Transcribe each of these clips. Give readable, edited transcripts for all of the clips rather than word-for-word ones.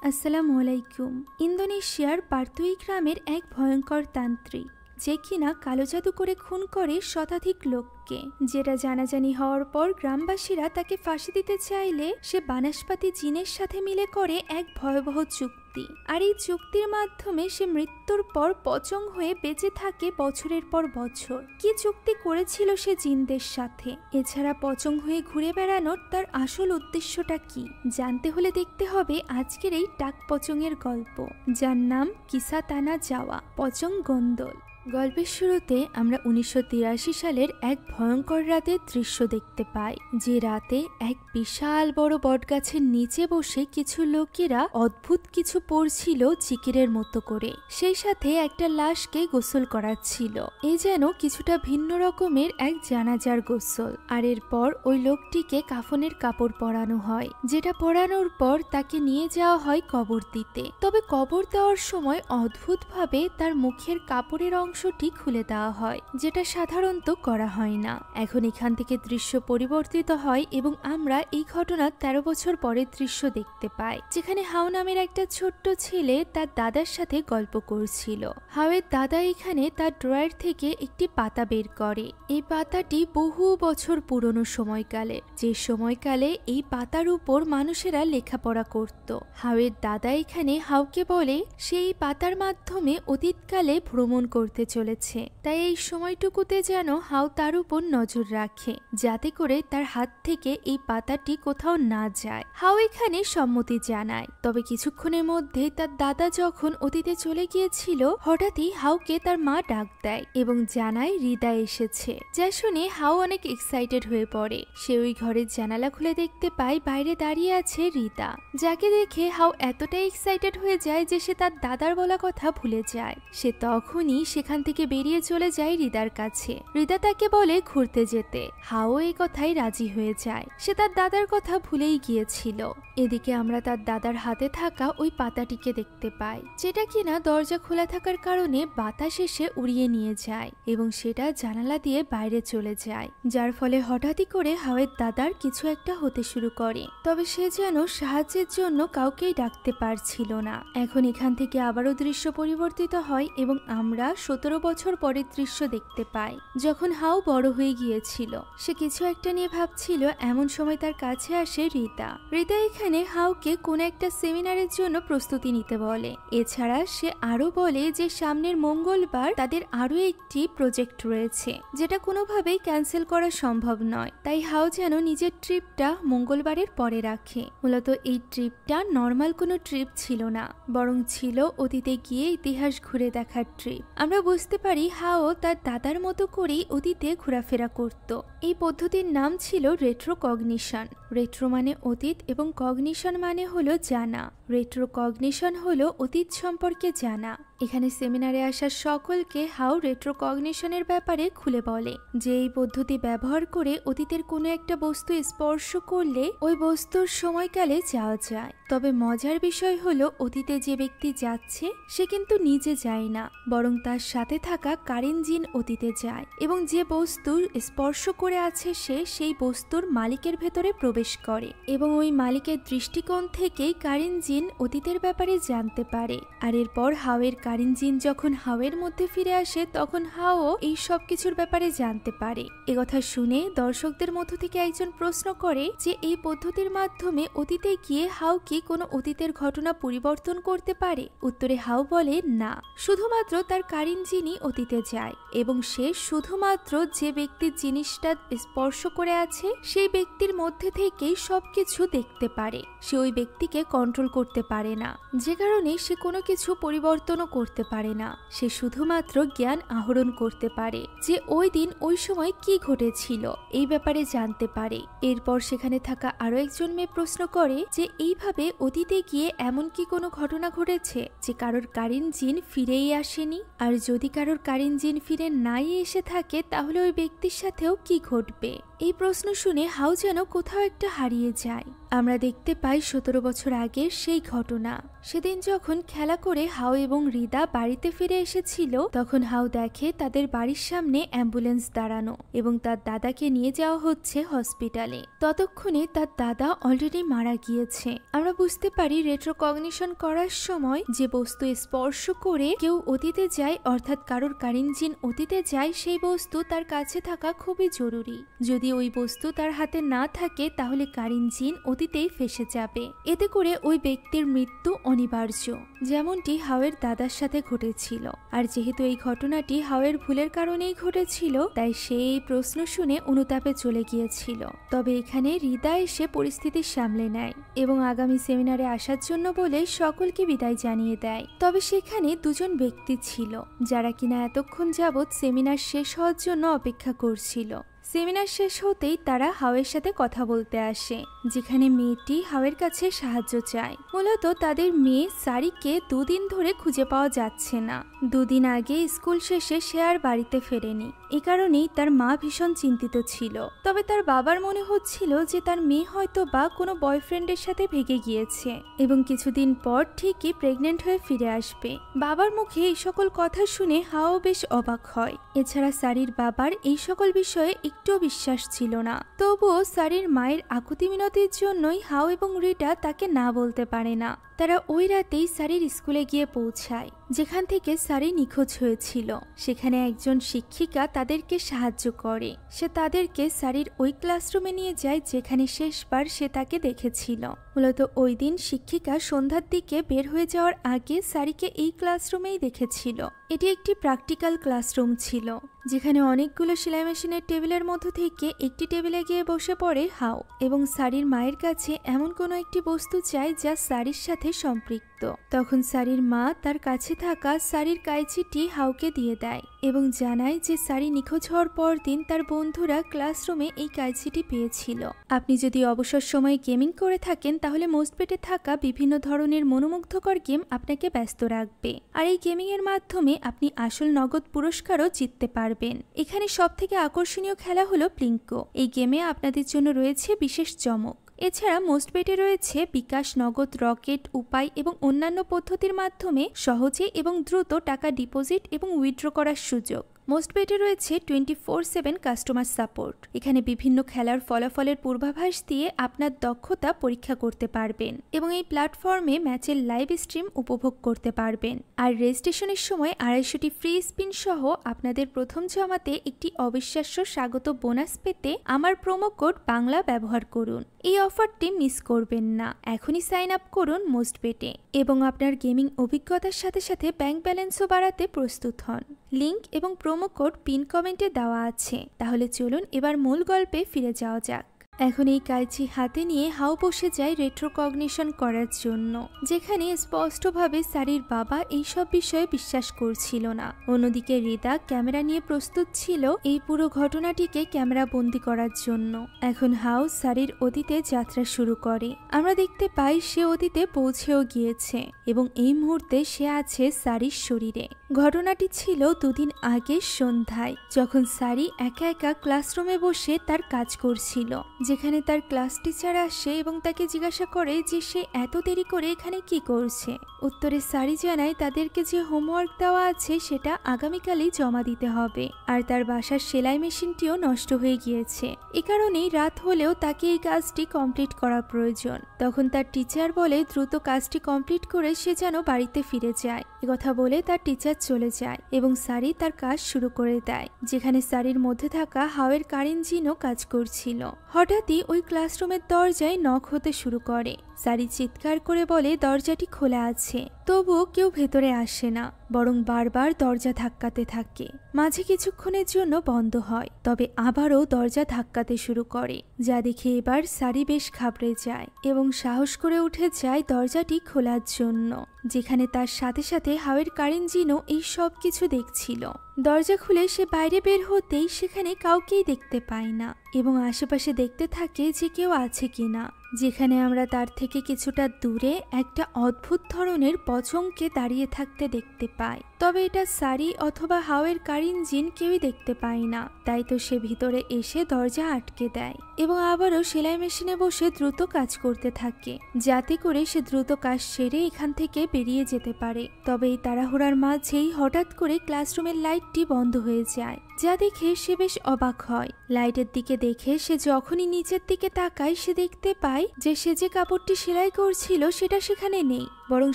আসসালামু আলাইকুম। ইন্দোনেশিয়ার পার্তুই গ্রামের এক ভয়ঙ্কর তান্ত্রিক যে কিনা কালো জাদু করে খুন করে শতাধিক লোককে। যেটা জানাজানি হওয়ার পর গ্রামবাসীরা তাকে ফাঁসি দিতে চাইলে সে বানাসপাতি জিনের সাথে মিলে করে এক ভয়াবহ চুক্তি। আর এই চুক্তির মাধ্যমে সে মৃত্যুর পর পচং হয়ে বেঁচে থাকে বছরের পর বছর। কি চুক্তি করেছিল সে জিনদের সাথে? এছাড়া পচং হয়ে ঘুরে বেড়ানোর তার আসল উদ্দেশ্যটা কি জানতে হলে দেখতে হবে আজকের এই টাক পচংয়ের গল্প, যার নাম কিসা তানা যাওয়া পচং গন্দল। গল্পের শুরুতে আমরা 1983 সালের এক ভয়ঙ্কর রাতের দৃশ্য দেখতে পাই, যে রাতে এক বিশাল বড় বটগাছের নিচে বসে কিছু লোকেরা অদ্ভুত কিছু পড়ছিল জিকিরের মতো করে, সেই সাথে একটা লাশকে গোসল করাচ্ছিল। এ যেন কিছুটা ভিন্ন রকমের এক জানাজার গোসল। আর এরপর ওই লোকটিকে কাফনের কাপড় পরানো হয়, যেটা পরানোর পর তাকে নিয়ে যাওয়া হয় কবর দিতে। তবে কবর দেওয়ার সময় অদ্ভুতভাবে তার মুখের কাপড়ের অংশটি খুলে দেওয়া হয়, যেটা সাধারণত করা হয় না। এখন এখান থেকে দৃশ্য পরিবর্তিত হয় এবং আমরা এই ঘটনার 13 বছর পরের দৃশ্য দেখতে পাই, যেখানে হাও নামের একটা ছোট্ট ছেলে তার দাদার সাথে গল্প করছিল। হাওয়ের দাদা এখানে তার ড্রয়ার থেকে একটি পাতা বের করে। এই পাতাটি বহু বছর পুরনো সময়কালে, যে সময়কালে এই পাতার উপর মানুষেরা লেখাপড়া করত। হাওয়ের দাদা এখানে হাওকে বলে সে এই পাতার মাধ্যমে অতীতকালে ভ্রমণ করতে চলেছে, তাই এই সময়টুকুতে যেন হাও তার উপর নজর রাখে, যাতে করে তার হাত থেকে এই পাতাটি কোথাও না যায়। হাও এখানে সম্মতি জানায়। তবে কিছুক্ষণের মধ্যে তার দাদা যখন অতীতে চলে গিয়েছিল, হঠাৎই হাওকে তার মা ডাক দেয় এবং জানায় রিদা এসেছে। যা শুনে হাও অনেক এক্সাইটেড হয়ে পড়ে। সে ওই ঘরের জানালা খুলে দেখতে পায় বাইরে দাঁড়িয়ে আছে রিদা, যাকে দেখে হাও এতটাই এক্সাইটেড হয়ে যায় যে সে তার দাদার বলা কথা ভুলে যায়। সে তখনই সেখান থেকে বেরিয়ে চলে যায় রিদার কাছে। রিদা তাকে বলে ঘুরতে যেতে। হাও এই কথাই রাজি হয়ে যায়, সে তার দাদার কথা ভুলেই গিয়েছিল। এদিকে আমরা তার দাদার হাতে থাকা ওই পাতাটিকে দেখতে পাই, যেটা কিনা দরজা খোলা থাকার কারণে বাতাস এসে উড়িয়ে নিয়ে যায় এবং সেটা জানালা দিয়ে বাইরে চলে যায়, যার ফলে হঠাৎই করে হাওয়ের দাদার কিছু একটা হতে শুরু করে। তবে সে যেন সাহায্যের জন্য কাউকেই ডাকতে পারছিল না। এখন এখান থেকে আবারও দৃশ্য পরিবর্তিত হয় এবং আমরা 17 বছর পরের দৃশ্য দেখতে পাই, যখন হাও বড় হয়ে গিয়েছিল। সে কিছু একটা নিয়ে ভাবছিল, এমন সময় তার কাছে আসে রিতা। রিতা এখানে হাওকে কোন একটা সেমিনারের জন্য প্রস্তুতি নিতে বলে। এছাড়া সে আরো বলে যে সামনের মঙ্গলবার তাদের আরো একটি প্রজেক্ট রয়েছে, যেটা কোনোভাবেই ক্যান্সেল করা সম্ভব নয়। তাই হাও যেন নিজের ট্রিপটা মঙ্গলবারের পরে রাখে। মূলত এই ট্রিপটা নর্মাল কোনো ট্রিপ ছিল না, বরং ছিল অতীতে গিয়ে ইতিহাস ঘুরে দেখার ট্রিপ। আমরা বুঝতে পারি হাও তার দাদার মতো করেই অতীতে ঘোরাফেরা করত। এই পদ্ধতির নাম ছিল রেট্রোকগনিশন। রেট্রো মানে অতীত এবং কগনিশন মানে হলো জানা। রেট্রোকগনিশন হলো অতীত সম্পর্কে জানা। এখানে সেমিনারে আসা সকলকে হাও রেট্রোকগনিশনের ব্যাপারে খুলে বলে যে এই পদ্ধতি ব্যবহার করে অতীতের কোনো একটা বস্তু স্পর্শ করলে ওই বস্তুর সময়কালে যাওয়া যায়। তবে মজার বিষয় হলো অতীতে যে ব্যক্তি যাচ্ছে সে কিন্তু নিজে যায় না, বরং তার সাথে থাকা কারেন জিন অতীতে যায় এবং যে বস্তু স্পর্শ করে আছে সে সেই বস্তুর মালিকের ভেতরে প্রবেশ করে এবং ওই মালিকের দৃষ্টিকোণ থেকেই কারেন জিন অতীতের ব্যাপারে জানতে পারে। আর এরপর হাওয়ের কারেন জিন যখন হাওয়ের মধ্যে ফিরে আসে, তখন হাও এই সব কিছুর ব্যাপারে জানতে পারে। একথা শুনে দর্শকদের মধ্য থেকে একজন প্রশ্ন করে যে এই পদ্ধতির মাধ্যমে অতীতে গিয়ে হাও কি কোনো অতীতের ঘটনা পরিবর্তন করতে পারে? উত্তরে হাও বলে না, শুধুমাত্র তার কারেন জিনই অতীতে যায় এবং সে শুধুমাত্র যে ব্যক্তির জিনিসটা স্পর্শ করে আছে সেই ব্যক্তির মধ্যে থেকেই সবকিছু দেখতে পারে। সে ওই ব্যক্তিকে কন্ট্রোল করতে পারে না, যে কারণে সে কোনো কিছু পরিবর্তনও করতে পারে না। সে শুধুমাত্র জ্ঞান আহরণ করতে পারে যে ওই দিন ওই সময় কি ঘটেছিল এই ব্যাপারে জানতে পারে। এরপর সেখানে থাকা আরো একজন মেয়ে প্রশ্ন করে যে এইভাবে অতীতে গিয়ে এমন কি কোনো ঘটনা ঘটেছে যে কারোর কারেন জিন ফিরেই আসেনি? আর যদি কারোর কারেন জিন ফিরে নাই এসে থাকে তাহলে ওই ব্যক্তির সাথেও কি ঘটবে? এই প্রশ্ন শুনে হাউ যেন কোথাও একটা হারিয়ে যায়। আমরা দেখতে পাই 17 বছর আগের সেই ঘটনা। সেদিন যখন খেলা করে হাউ এবং রিদা বাড়িতে ফিরে এসেছিল, তখন হাউ দেখে তাদের বাড়ির সামনে অ্যাম্বুলেন্স দাঁড়ানো এবং তার দাদাকে নিয়ে যাওয়া হচ্ছে হসপিটালে। ততক্ষণে তার দাদা অলরেডি মারা গিয়েছে। আমরা বুঝতে পারি রেট্রোকগনিশন করার সময় যে বস্তু স্পর্শ করে কেউ অতীতে যায়, অর্থাৎ কারোর কারিনজিন অতীতে যায়, সেই বস্তু তার কাছে থাকা খুবই জরুরি। যদি ওই বস্তু তার হাতে না থাকে তাহলে কারিনজিন অতীতেই ফেসে যাবে। এতে করে ওই ব্যক্তির মৃত্যু অনিবার্য, যেমনটি হাওয়ের দাদার সাথে ঘটেছিল। আর যেহেতু এই ঘটনাটি হাওয়ের ভুলের কারণেই ঘটেছিল, তাই সে এই প্রশ্ন শুনে অনুতাপে চলে গিয়েছিল। তবে এখানে রিদা এসে পরিস্থিতি সামলে নেয় এবং আগামী সেমিনারে আসার জন্য বলে সকলকে বিদায় জানিয়ে দেয়। তবে সেখানে দুজন ব্যক্তি ছিল যারা কিনা এতক্ষণ যাবৎ সেমিনার শেষ হওয়ার জন্য অপেক্ষা করছিল। সেমিনার শেষ হতেই তারা হাওয়ের সাথে কথা বলতে আসে, যেখানে মেয়েটি হাওয়ের কাছে সাহায্য চায়। মূলত তাদের মেয়ে সারিকে 2 দিন ধরে খুঁজে পাওয়া যাচ্ছে না। 2 দিন আগে স্কুল শেষে সে আর বাড়িতে ফেরেনি। এ কারণেই তার মা ভীষণ চিন্তিত ছিল। তবে তার বাবার মনে হচ্ছিল যে তার মেয়ে হয়তো বা কোনো বয়ফ্রেন্ডের সাথে ভেগে গিয়েছে এবং কিছুদিন পর ঠিকই প্রেগনেন্ট হয়ে ফিরে আসবে। বাবার মুখে এই সকল কথা শুনে হাও বেশ অবাক হয়। এছাড়া সারির বাবার এই সকল বিষয়ে একটু বিশ্বাস ছিল না। তবুও সারির মায়ের আকুতি মিনতির জন্যই হাও এবং রিটা তাকে না বলতে পারে না। তারা ওই রাতেই সারির স্কুলে গিয়ে পৌঁছায়, যেখান থেকে সারি নিখোঁজ হয়েছিল। সেখানে একজন শিক্ষিকা তাদেরকে সাহায্য করে। সে তাদেরকে সারির ওই ক্লাসরুমে নিয়ে যায় যেখানে শেষবার সে তাকে দেখেছিল। মূলত ওই দিন শিক্ষিকা সন্ধ্যার দিকে বের হয়ে যাওয়ার আগে সারিকে এই ক্লাসরুমেই দেখেছিল। এটি একটি প্র্যাকটিক্যাল ক্লাসরুম ছিল, যেখানে অনেকগুলো সেলাই মেশিনের টেবিলের মধ্য থেকে একটি টেবিলে গিয়ে বসে পড়ে হাও এবং সারির মায়ের কাছে এমন কোনো একটি বস্তু চায় যা সারির সাথে সম্পৃক্ত। তখন সারির মা তার কাছে থাকা সারির কাইচিটি হাউকে দিয়ে দেয় এবং জানায় যে সারি নিখোঁজ হওয়ার পর দিন তার বন্ধুরা ক্লাসরুমে এই কাইচিটি পেয়েছিল। আপনি যদি অবসর সময়ে গেমিং করে থাকেন তাহলে মোস্টবেটে থাকা বিভিন্ন ধরনের মনোমুগ্ধকর গেম আপনাকে ব্যস্ত রাখবে, আর এই গেমিং এর মাধ্যমে আপনি আসল নগদ পুরস্কারও জিততে পারবেন। এখানে সবথেকে আকর্ষণীয় খেলা হলো প্লিঙ্কো। এই গেমে আপনাদের জন্য রয়েছে বিশেষ চমক। এছাড়া মোস্টবেটে রয়েছে বিকাশ, নগদ, রকেট, উপায় এবং অন্যান্য পদ্ধতির মাধ্যমে সহজে এবং দ্রুত টাকা ডিপোজিট এবং উইথড্র করার সুযোগ। মোস্টবেটে রয়েছে 24/7 কাস্টমার সাপোর্ট। এখানে বিভিন্ন খেলার ফলাফলের পূর্বাভাস দিয়ে আপনার দক্ষতা পরীক্ষা করতে পারবেন এবং এই প্ল্যাটফর্মে ম্যাচের লাইভ স্ট্রিম উপভোগ করতে পারবেন। আর রেজিস্ট্রেশনের সময় 250টি ফ্রি স্পিন সহ আপনাদের প্রথম জমাতে একটি অবিশ্বাস্য স্বাগত বোনাস পেতে আমার প্রোমো কোড বাংলা ব্যবহার করুন। এই অফারটি মিস করবেন না। এখনই সাইন আপ করুন মোস্টবেটে এবং আপনার গেমিং অভিজ্ঞতার সাথে সাথে ব্যাংক ব্যালেন্সও বাড়াতে প্রস্তুত হন। লিংক এবং প্রোমো কোড পিন কমেন্টে দেওয়া আছে। তাহলে চলুন এবার মূল গল্পে ফিরে যাওয়া যাক। এখন এই কাইচি হাতে নিয়ে হাও বসে যায় রেট্রোকগনিশন করার জন্য, যেখানে স্পষ্টভাবে সারির বাবা এইসব বিষয়ে বিশ্বাস করছিল না। অন্যদিকে রিদা ক্যামেরা নিয়ে প্রস্তুত ছিল এই পুরো ঘটনাটিকে ক্যামেরা বন্দি করার জন্য। এখন হাও সারির অতীতে যাত্রা শুরু করে। আমরা দেখতে পাই সে অতীতে পৌঁছেও গিয়েছে এবং এই মুহূর্তে সে আছে সারির শরীরে। ঘটনাটি ছিল 2 দিন আগে সন্ধ্যায়, যখন সারি একা একা ক্লাসরুমে বসে তার কাজ করছিল, যেখানে তার ক্লাস টিচার আসে এবং তাকে জিজ্ঞাসা করে যে সে এত দেরি করে এখানে কি করছে। উত্তরে সারি জানায় তাদেরকে যে হোমওয়ার্ক দেওয়া আছে সেটা আগামীকালই জমা দিতে হবে, আর তার বাসার সেলাই মেশিনটিও নষ্ট হয়ে গিয়েছে। এ কারণেই রাত হলেও তাকে এই কাজটি কমপ্লিট করা প্রয়োজন। তখন তার টিচার বলে দ্রুত কাজটি কমপ্লিট করে সে যেন বাড়িতে ফিরে যায়। একথা বলে তার টিচার চলে যায় এবং সারি তার কাজ শুরু করে দেয়, যেখানে সারির মধ্যে থাকা হাওয়ের কারিনজিনও কাজ করছিল। হঠাৎই ওই ক্লাসরুমের দরজায় নক হতে শুরু করে। সারি চিৎকার করে বলে দরজাটি খোলা আছে, তবুও কেউ ভেতরে আসে না, বরং বারবার দরজা ধাক্কাতে থাকে। মাঝে কিছুক্ষণের জন্য বন্ধ হয়, তবে আবারও দরজা ধাক্কাতে শুরু করে, যা দেখে এবার সারি বেশ ঘাবড়ে যায় এবং সাহস করে উঠে যায় দরজাটি খোলার জন্য, যেখানে তার সাথে সাথে হাওয়ের কারিনজিনও এই সব কিছু দেখছিল। দরজা খুলে সে বাইরে বের হতেই সেখানে কাউকেই দেখতে পায় না এবং আশেপাশে দেখতে থাকে যে কেউ আছে কিনা। যেখানে আমরা তার থেকে কিছুটা দূরে একটা অদ্ভুত ধরনের পচংকে দাঁড়িয়ে থাকতে দেখতে পাই। তবে এটা সারি অথবা হাওয়ের কার ইঞ্জিন কেউই দেখতে পায় না, তাই তো সে ভিতরে এসে দরজা আটকে দেয় এবং আবারও সেলাই মেশিনে বসে দ্রুত কাজ করতে থাকে, যাতে করে সে দ্রুত কাজ সেরে এখান থেকে বেরিয়ে যেতে পারে। তবে এই তাড়াহুড়ার মাঝেই হঠাৎ করে ক্লাসরুমের লাইটটি বন্ধ হয়ে যায়, যা দেখে সে বেশ অবাক হয়। লাইটের দিকে দেখে সে যখনই নিচের দিকে তাকায়, সে দেখতে পায় যে সে যে কাপড়টি সেলাই করছিল সেটা সেখানে নেই, বরং